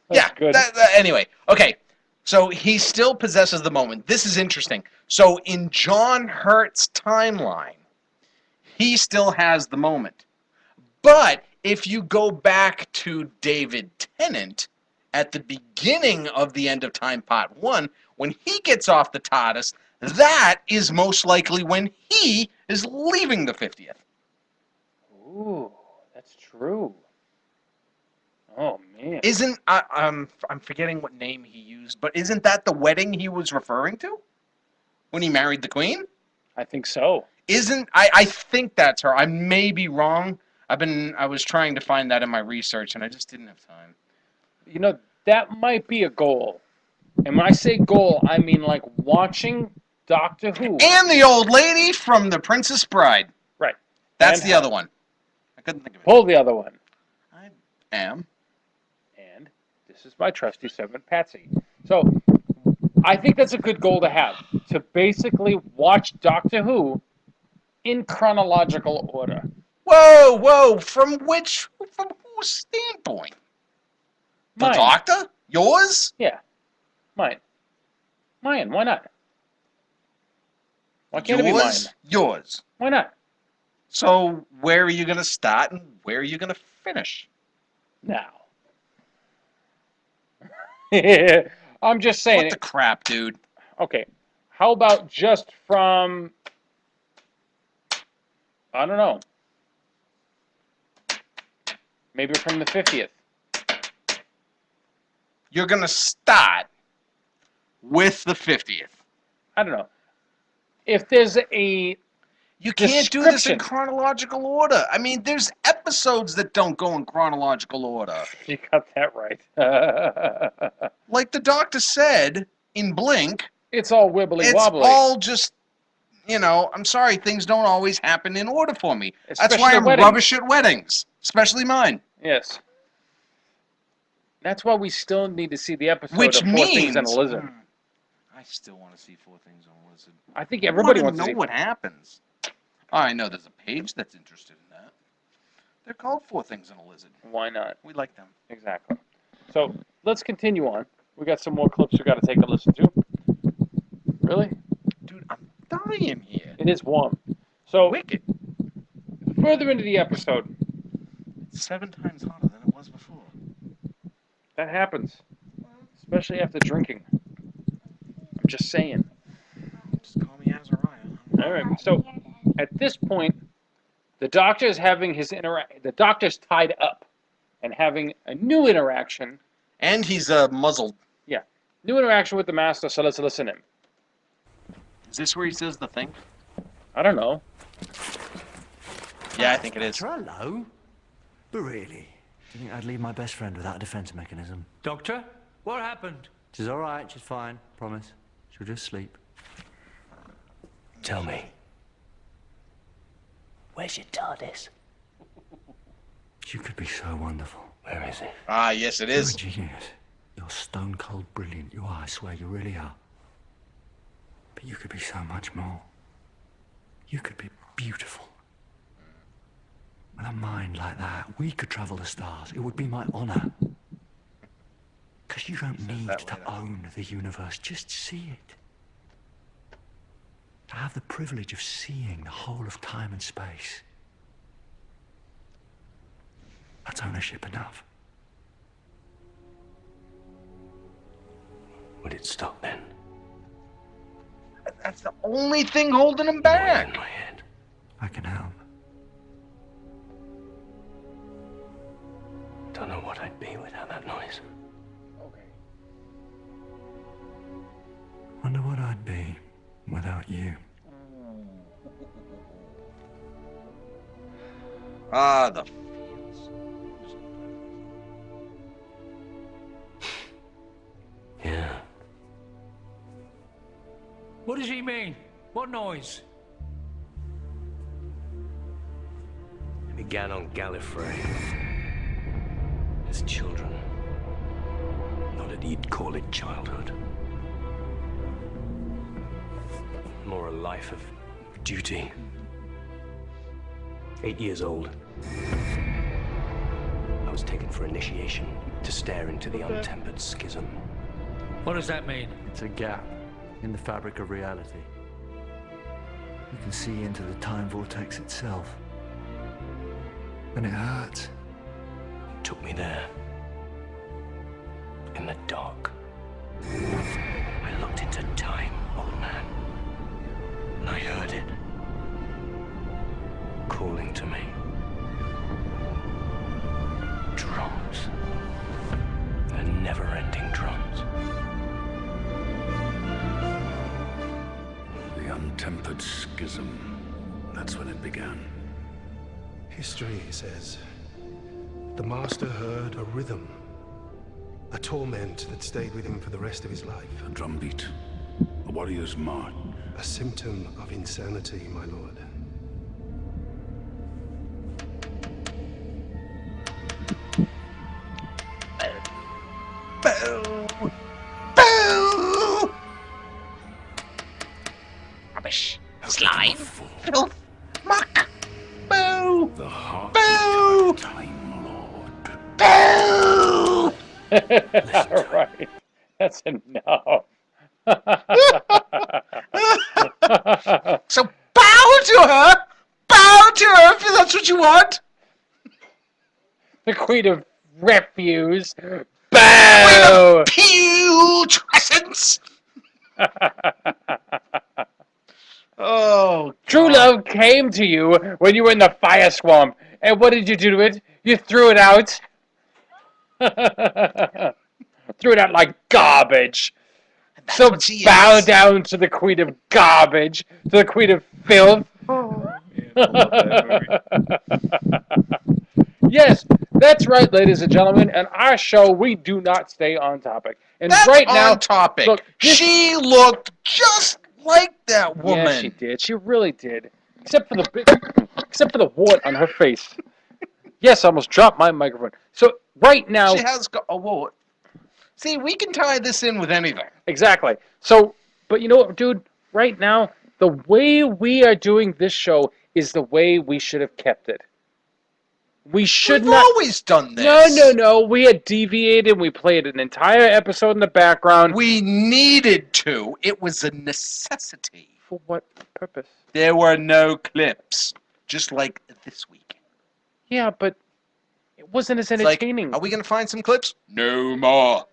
Yeah. Good. Anyway, okay. So he still possesses the moment. This is interesting. So in John Hurt's timeline, he still has the moment. But if you go back to David Tennant at the beginning of the End of Time Part 1, when he gets off the TARDIS, that is most likely when he is leaving the 50th. Ooh, that's true. Oh man. Isn't I'm forgetting what name he used, but isn't that the wedding he was referring to when he married the Queen? I think so. I think that's her. I may be wrong. I was trying to find that in my research and I just didn't have time. You know, that might be a goal. And when I say goal, I mean like watching Doctor Who. And the old lady from The Princess Bride. Right. That's the other one. I couldn't think of it. Pull the other one. I am. And this is my trusty servant, Patsy. So, I think that's a good goal to have. To basically watch Doctor Who in chronological order. Whoa. From whose standpoint? The Mine. Doctor? Yours? Yeah. Mine. Why not? Why can't it be mine? Yours. Why not? So, where are you going to start and where are you going to finish? Now. I'm just saying. What the crap, dude? Okay. How about just from, I don't know, maybe from the 50th? You're going to start with the 50th. I don't know. If there's a You can't do this in chronological order. I mean, there's episodes that don't go in chronological order. You got that right. Like the Doctor said in Blink, it's all wibbly wobbly. It's all just, I'm sorry, things don't always happen in order for me. That's why I'm weddings. rubbish at weddings, especially mine. Yes. That's why we still need to see the episode Which of Four Things and a Lizard. I still want to see Four Things and a Lizard. I think everybody wants to know see what happens. Oh, I know there's a page that's interested in that. They're called Four Things and a Lizard. Why not? We like them. Exactly. So let's continue on. We got some more clips we got to take a listen to. Really? Dude, I'm dying here. It is warm. So, Wicked. further into the episode, It's 7 times hotter than it was before. that happens. Especially after drinking. I'm just saying. Just call me Azariah. Alright, so at this point, the doctor is having the doctor's tied up and having a new interaction. And he's muzzled. Yeah. New interaction with the master, so let's listen in. Is this where he says the thing? I don't know. Yeah, I think it is. Hello. But really, do you think I'd leave my best friend without a defense mechanism? Doctor, what happened? She's all right. She's fine. Promise. She'll just sleep. Tell me. Where's your TARDIS? You could be so wonderful. Where is it? Ah, yes, it is. You're a genius. You're stone cold brilliant. You are, I swear, you really are. But you could be so much more. You could be beautiful. With a mind like that, we could travel the stars. It would be my honor. Because you don't need to own the universe. Just see it. To have the privilege of seeing the whole of time and space. That's ownership enough. Would it stop then? That's the only thing holding him back. In my head. I can help. Don't know what I'd be without that noise. Okay. Wonder what I'd be without you. Ah, the Yeah. What does he mean? What noise? It began on Gallifrey. As children. Not that he'd call it childhood. More a life of duty. 8 years old. I was taken for initiation to stare into the untempered schism. What does that mean? It's a gap in the fabric of reality. You can see into the time vortex itself. And it hurts. It took me there. In the dark. I looked into time, old man. And I heard it. Calling to me. Drums. They're never-ending drums. The untempered schism. That's when it began. History says the master heard a rhythm, a torment that stayed with him for the rest of his life. A drumbeat. A warrior's march. A symptom of insanity, my lord. Boo! Boo! Rubbish. Slime. Filth. Muck. Boo! The heart Boo! of Time Lord. Boo! Right. That's enough. So bow to her! Bow to her if that's what you want! The Queen of Refuse. Bow! Putrescence! Oh, True love came to you when you were in the fire swamp. And what did you do to it? You threw it out. Threw it out like garbage. So bow down to the Queen of Garbage, to the Queen of Filth. Yes, that's right, ladies and gentlemen. And our show, we do not stay on topic. And That's right now, on topic. look, She looked just like that woman. yeah, she did. She really did. Except for the wart on her face. Yes, I almost dropped my microphone. So right now, She has got a wart. See, we can tie this in with anything. exactly. So, but you know what, dude? Right now, the way we are doing this show is the way we should have kept it. We should We've not. always done this. No. We had deviated. We played an entire episode in the background. We needed to. It was a necessity. For what purpose? There were no clips, just like this week. Yeah, but it wasn't as It's like, entertaining. are we gonna find some clips? No more.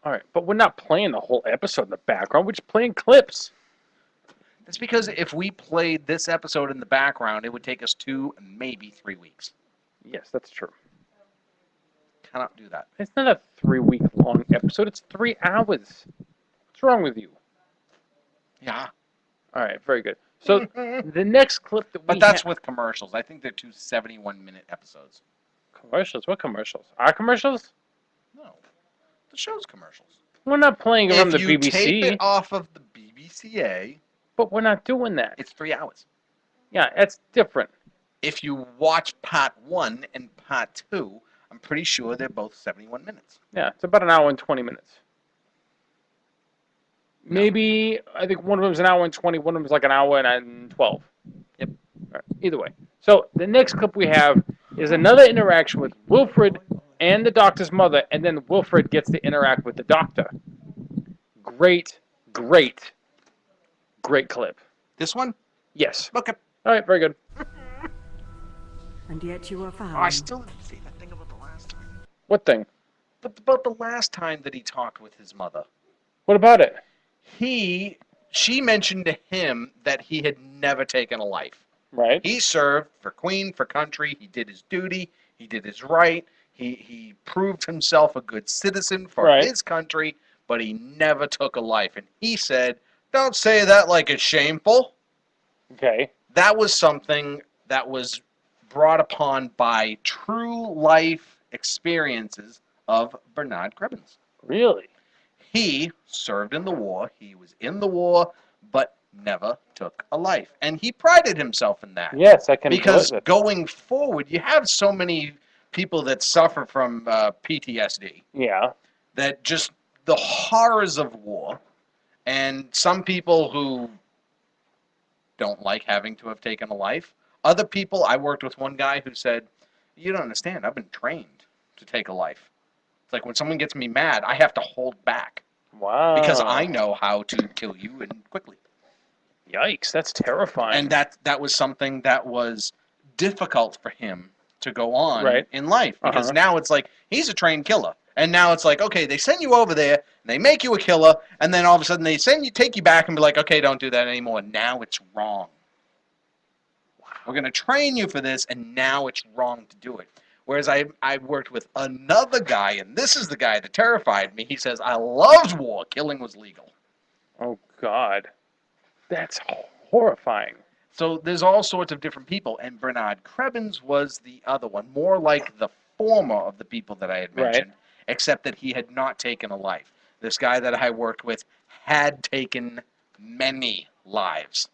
All right, but we're not playing the whole episode in the background. We're just playing clips. That's because if we played this episode in the background, it would take us 2, maybe 3 weeks. Yes, that's true. Cannot do that. It's not a 3-week long episode. It's 3 hours. What's wrong with you? Yeah. All right, very good. So the next clip that we But that's with commercials. I think they're 2 71-minute episodes. Commercials? What commercials? Our commercials? No. The show's commercials. We're not playing it from the If you BBC. tape it off of the BBCA, but we're not doing that. It's 3 hours. Yeah, that's different. If you watch part 1 and part 2, I'm pretty sure they're both 71 minutes. Yeah, it's about an hour and 20 minutes. Maybe, I think one of them's an hour and 20, one of them's like an hour and 12. Yep. All right, either way. So the next clip we have is another interaction with Wilfred and the doctor's mother, and then Wilfred gets to interact with the doctor. Great clip. This one? Yes. Okay. All right, very good. And yet you are found. Oh, I still didn't say that thing about the last time. What thing? But about the last time that he talked with his mother. What about it? She mentioned to him that he had never taken a life. Right. He served for Queen, for country. He did his duty. He did his right. He proved himself a good citizen for his country, but he never took a life. And he said, don't say that like it's shameful. Okay. That was something that was brought upon by true life experiences of Bernard Cribbins. Really? He served in the war. He was in the war, but never took a life. And he prided himself in that. Yes, I can Because believe it. going forward, you have so many people that suffer from PTSD. Yeah. That just the horrors of war, and some people who don't like having to have taken a life. Other people, I worked with one guy who said, you don't understand, I've been trained to take a life. It's like when someone gets me mad, I have to hold back. Wow. Because I know how to kill you and quickly. Yikes, that's terrifying. And that was something that was difficult for him to go on in life. Because now it's like, he's a trained killer. And now it's like, okay, they send you over there, and they make you a killer, and then all of a sudden they take you back and be like, okay, don't do that anymore. Now it's wrong. We're going to train you for this, and now it's wrong to do it. Whereas I worked with another guy, and this is the guy that terrified me. He says, I loved war. Killing was legal. Oh, God. That's horrifying. So there's all sorts of different people, and Bernard Cribbins was the other one, more like the former of the people that I had mentioned, except that he had not taken a life. This guy that I worked with had taken many lives,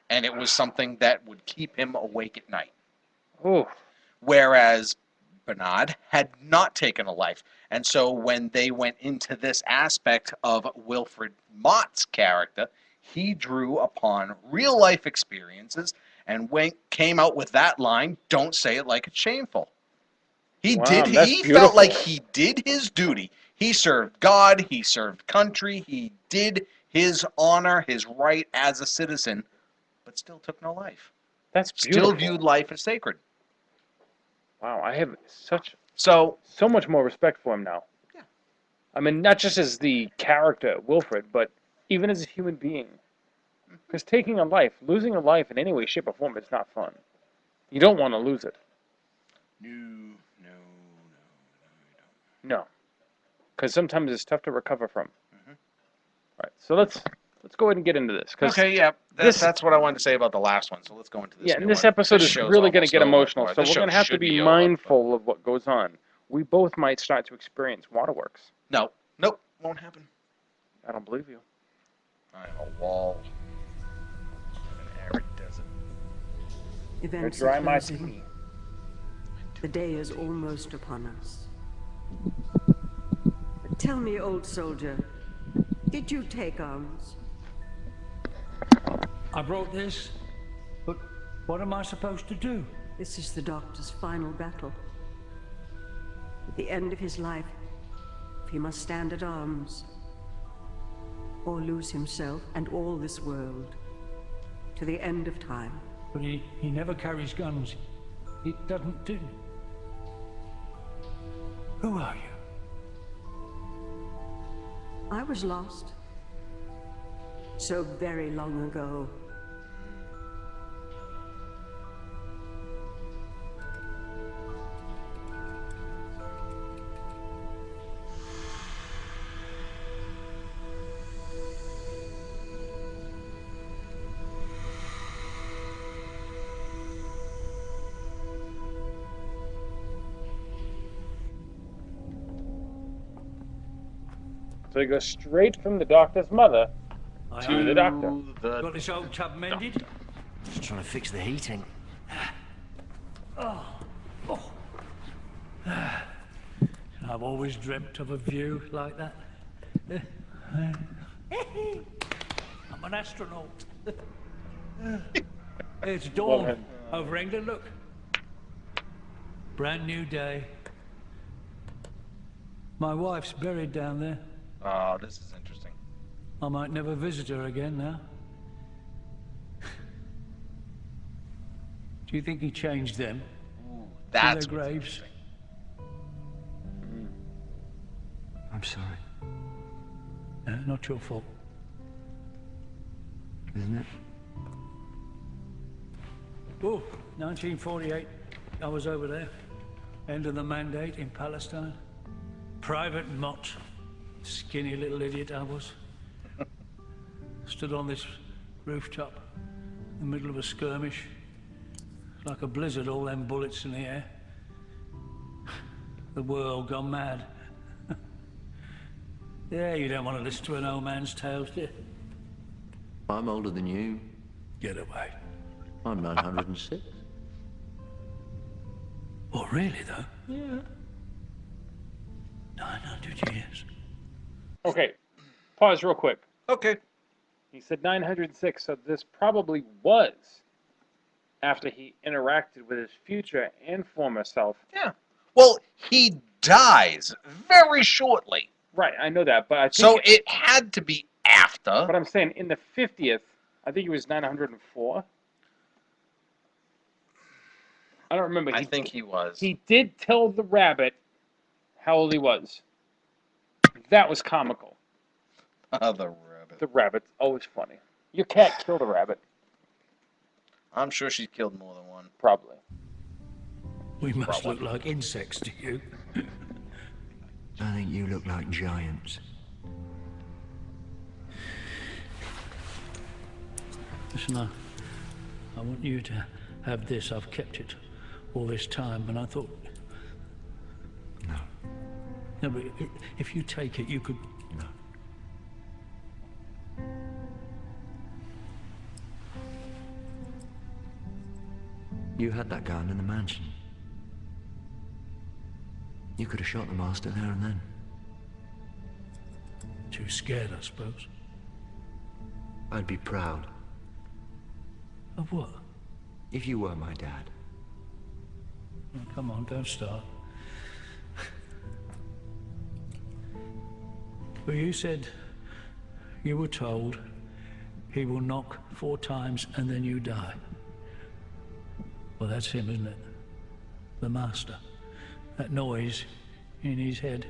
and it was something that would keep him awake at night. Ooh. Whereas Bernard had not taken a life. And so when they went into this aspect of Wilfred Mott's character, he drew upon real-life experiences and came out with that line, don't say it like it's shameful. He felt like he did his duty. He served God, he served country, he did his honor, his right as a citizen, but still took no life. That's beautiful. Still viewed life as sacred. Wow, I have so much more respect for him now. Yeah. I mean, not just as the character, Wilfred, but even as a human being. Because taking a life, losing a life in any way, shape, or form is not fun. You don't want to lose it. No. Because sometimes it's tough to recover from. All right, so let's go ahead and get into this. Okay, yeah, that's what I wanted to say about the last one. So let's go into this. Yeah, and this episode is really going to get emotional, so we're going to have to be mindful of what goes on. We both might start to experience waterworks. Nope, won't happen. I don't believe you. I am a wall. An arid desert. Events Dry are my closing. tea. The day is almost upon us. Tell me, old soldier, did you take arms? I brought this, but what am I supposed to do? This is the Doctor's final battle. At the end of his life, he must stand at arms, or lose himself and all this world, to the end of time. But he never carries guns. He doesn't do... Who are you? I was lost. So very long ago. So he goes straight from the Doctor's mother to the Doctor. Got this old tub mended? Just trying to fix the heating. Oh. I've always dreamt of a view like that. I'm an astronaut. It's dawn over England, look. Brand new day. My wife's buried down there. Oh, this is interesting. I might never visit her again now. Do you think he changed them? Ooh, that's in their graves? I'm sorry. Not your fault. Isn't it? Oh, 1948. I was over there. End of the mandate in Palestine. Private Mott. Skinny little idiot I was. Stood on this rooftop in the middle of a skirmish. Like a blizzard, all them bullets in the air. The world gone mad. Yeah, you don't want to listen to an old man's tales, do you? I'm older than you. Get away. I'm 906. Oh, really, though? Yeah. 900 years. Okay, pause real quick. Okay. He said 906, so this probably was after he interacted with his future and former self. Yeah. Well, he dies very shortly. Right, I know that, but I think... So it had to be after. But I'm saying in the 50th, I think it was 904. I don't remember. I think he was. He did tell the rabbit how old he was. That was comical. The rabbit. The rabbit's always funny. Your cat killed a rabbit. I'm sure she's killed more than one. Probably. We must look like insects to you. I think you look like giants. Listen, I want you to have this. I've kept it all this time, and I thought... No. No, but if you take it, you could... No. You had that gun in the mansion. You could have shot the master there and then. Too scared, I suppose. I'd be proud. Of what? If you were my dad. Oh, come on, don't start. Well, you said you were told he will knock 4 times and then you die. Well, that's him, isn't it? The master. That noise in his head.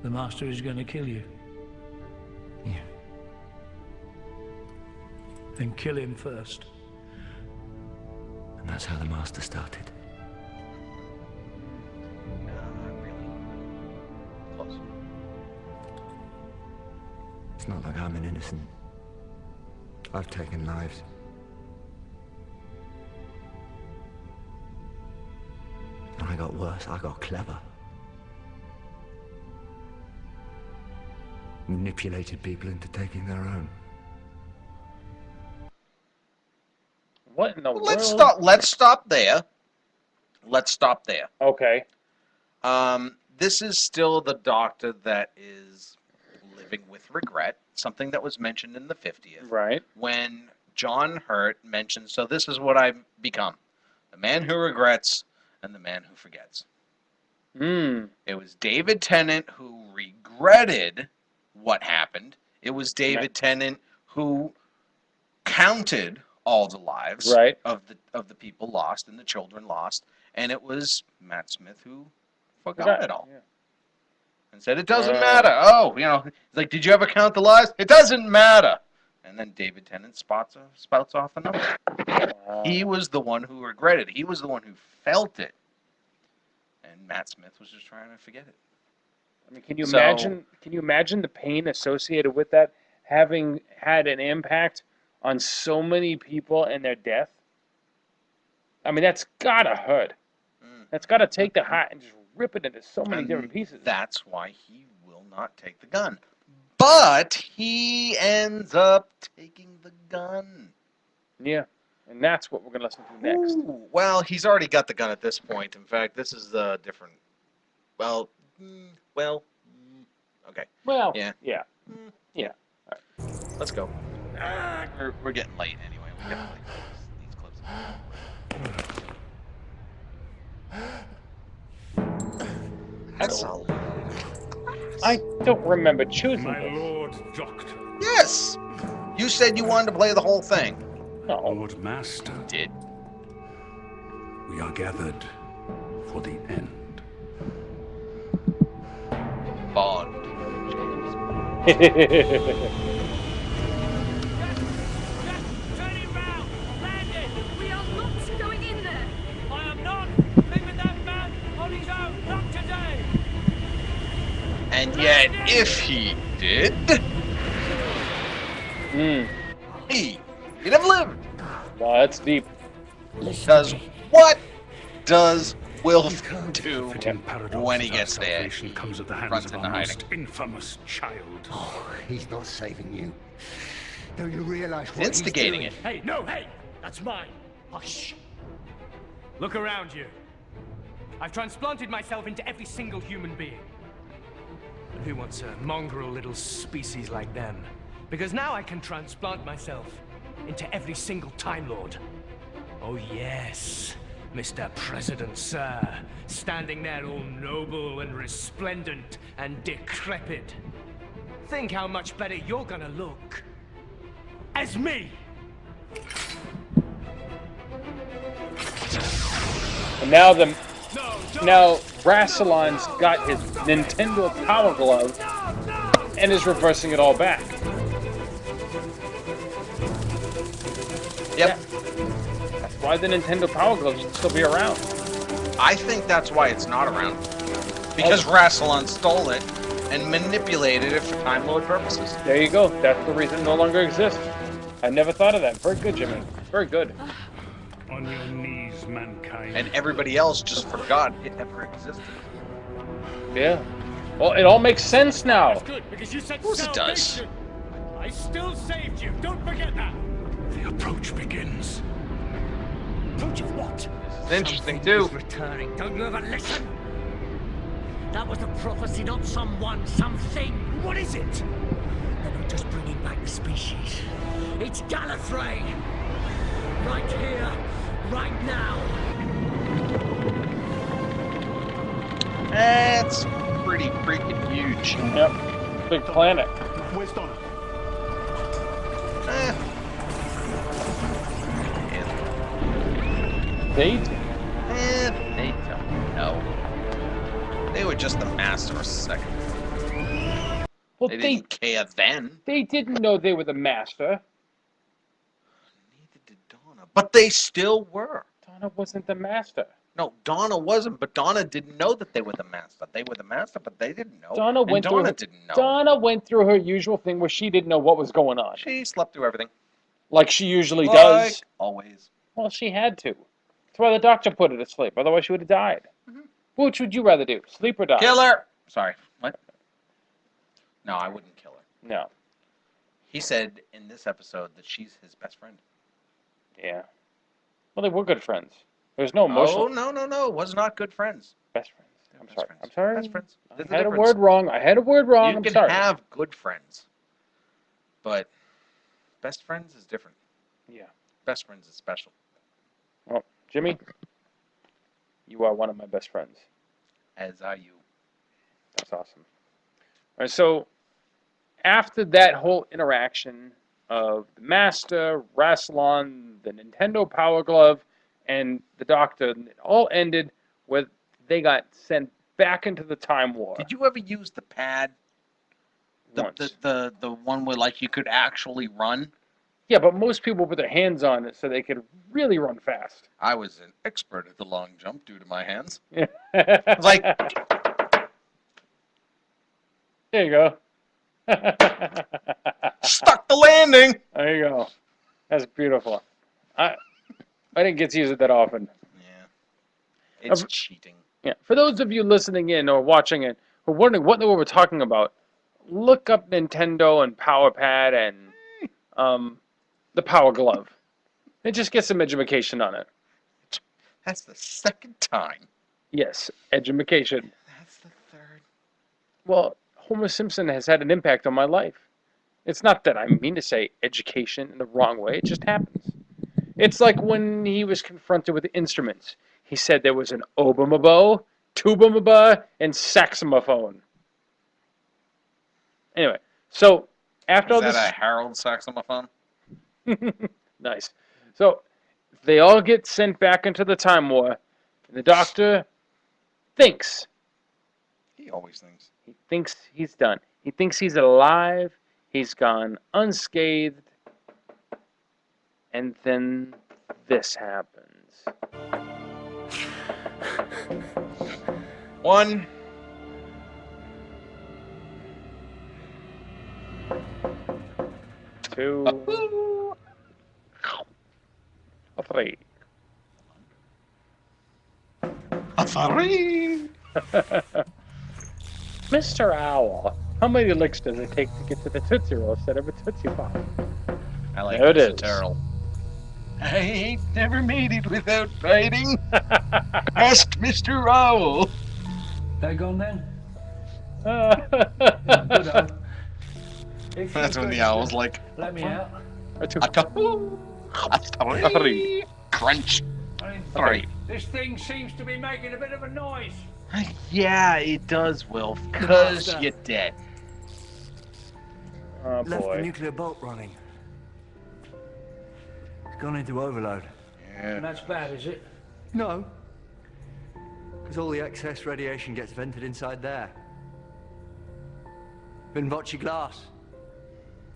The master is going to kill you. Yeah. Then kill him first. And that's how the master started. Close. It's not like I'm an innocent. I've taken lives. And I got worse. I got clever. Manipulated people into taking their own. What in the world? Let's stop. Let's stop there. Let's stop there. Okay. This is still the Doctor that is living with regret. Something that was mentioned in the 50th. Right. When John Hurt mentioned, so this is what I've become. The man who regrets and the man who forgets. It was David Tennant who regretted what happened. It was David Tennant who counted all the lives of the people lost and the children lost, and it was Matt Smith who forgot it all. And said, it doesn't matter. Oh, he's like, did you ever count the lives? It doesn't matter. And then David Tennant spouts off a number. He was the one who regretted it. He was the one who felt it. And Matt Smith was just trying to forget it. I mean, can you imagine the pain associated with that, having had an impact on so many people and their death? I mean, that's gotta hurt. That's gotta take the heart and just rip it into so many different pieces. That's why he will not take the gun. But he ends up taking the gun. Yeah, and that's what we're going to listen to next. Ooh, well, he's already got the gun at this point. In fact, this is different. Okay. Well, yeah. Yeah. Yeah. All right. Let's go. We're getting late anyway. We're getting late for these clips. That's a I don't remember choosing My this. Lord Doctor. Yes! You said you wanted to play the whole thing. No. Lord Master. Did. We are gathered for the end. Bond. We are not going in there. I am not leaving that man on his own, not today. And yet, if he did, he'd have lived. Wow, that's deep. Because what does Wilf do when he gets there? Salvation comes at the hands Runs of into our hiding. most infamous child. Oh, he's not saving you. Don't you realize what Instigating he's it. doing? Hey, no, hey! That's mine. Hush. Look around you. I've transplanted myself into every single human being. But who wants a mongrel little species like them? Because now I can transplant myself into every single Time Lord. Oh yes, Mr. President, sir. Standing there all noble and resplendent and decrepit. Think how much better you're gonna look as me. And now Rassilon's got his Nintendo Power Glove and is reversing it all back. Yep. That's why the Nintendo Power Glove should still be around. I think that's why it's not around. Because Rassilon stole it and manipulated it for Time Lord purposes. There you go. That's the reason it no longer exists. I never thought of that. Very good, Jimmy. Very good. On your knees, mankind. And everybody else just forgot it ever existed. Yeah. Well, it all makes sense now. That's good, because you said Of course it does. salvation. I still saved you. Don't forget that. The approach begins. Approach of what? It's interesting too. Returning. Don't you ever listen? That was a prophecy, not someone, something. What is it? They're not just bringing back the species. It's Gallifrey. Right here, right now. That's pretty freaking huge. Yep. Big planet. Where's Donna? They They don't know. They were just the master a second. Well, They didn't care then. They didn't know they were the master. Neither did Donna. But they still were. Donna wasn't the master. No, Donna wasn't, but Donna didn't know that they were the master. They were the master, but they didn't know. Donna And went Donna through. didn't know. Donna went through her usual thing where she didn't know what was going on, She slept through everything. like she usually Like does. always. Well, she had to. That's why the doctor put her to sleep. Otherwise, she would have died. Which would you rather do, sleep or die? Kill her! Sorry, what? No, I wouldn't kill her. No. He said in this episode that she's his best friend. Yeah. Well, they were good friends. There's no emotional. Oh, no. Was not good friends. Best friends. I'm sorry. friends. I'm sorry. Best friends. I There's had a difference. word wrong. I had a word wrong. You I'm can sorry. have good friends, but best friends is different. Yeah. Best friends is special. Well, Jimmy, You are one of my best friends. As are you. That's awesome. All right, so after that whole interaction of the Master, Rassilon, the Nintendo Power Glove, and the Doctor, it all ended with they got sent back into the Time War. Did you ever use the pad? The one where like you could actually run? Yeah, but most people put their hands on it so they could really run fast. I was an expert at the long jump due to my hands. Yeah. It's like, there you go. stuck the landing. There you go. That's beautiful. I didn't get to use it that often. Yeah. It's cheating. Yeah. For those of you listening in or watching it who are wondering what we're talking about, look up Nintendo and Power Pad and the Power Glove. And just get some education on it. That's the second time. Yes, education. That's the third. Well, Homer Simpson has had an impact on my life. It's not that I mean to say education in the wrong way. It just happens. It's like when he was confronted with the instruments. He said there was an obomabow, tubamaba, and saxophone. Anyway, so after all Is this... that a Harold saxophone? Nice. So they all get sent back into the Time War. And the Doctor thinks. He always thinks. He thinks he's done. He thinks he's alive. He's gone unscathed. And then this happens. 1, 2, 3. 3. Mr. Owl, how many licks does it take to get to the Tootsie Roll instead of a Tootsie Pop? I like there it is. Turtle. I ain't never made it without fighting. Ask Mr. Owl. They gone then? That's when the owl's like, Let me out. Crunch. 3. This thing seems to be making a bit of a noise. Yeah, it does, Wilf. Because you're dead. Oh, Left boy. the nuclear bolt running. It's gone into overload. And that's bad, is it? No. Because all the excess radiation gets vented inside there. Vinvoce glass.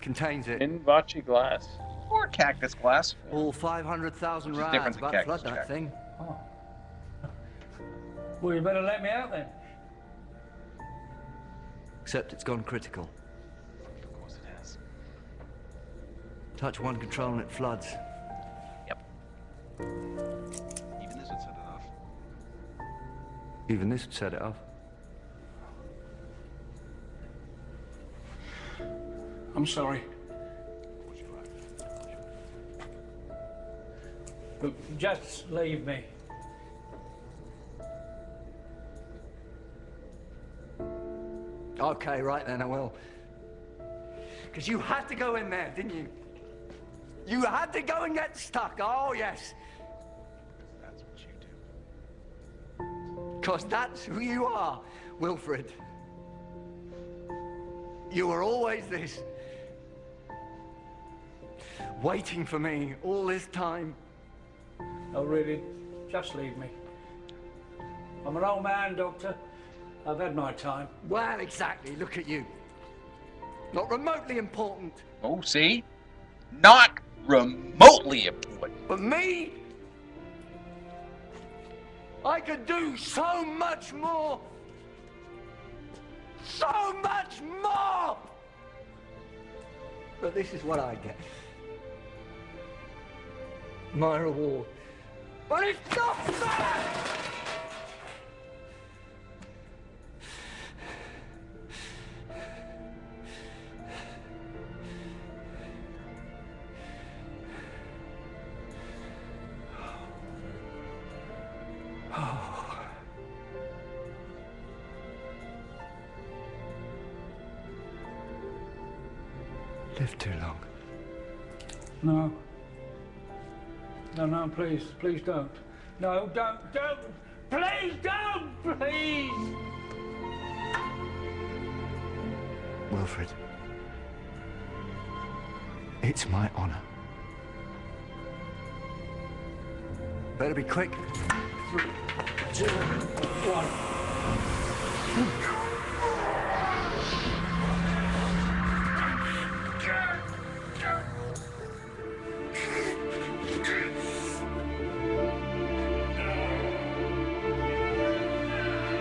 Contains it. Vinvoce glass. Or cactus glass. All 500,000 Which is rounds. different than About cactus flood that jack. thing. Oh. Well, you better let me out then. Except it's gone critical. Of course it has. Touch one control and it floods. Yep. Even this would set it off. Even this would set it off. I'm sorry. But just leave me. Okay, right then, I will. Because you had to go in there, didn't you? You had to go and get stuck, oh yes. That's what you do. Because that's who you are, Wilfred. You were always this. Waiting for me all this time. Oh, really? Just leave me. I'm an old man, Doctor. I've had my time. Well, exactly. Look at you. Not remotely important. Oh, see? Not remotely important. But me? I could do so much more. So much more! But this is what I get. My reward. But it's not fair! Lived too long. No. No, please. Please don't. No, don't. Please don't! Please! Wilfred, it's my honor. Better be quick. 3, 2, 1.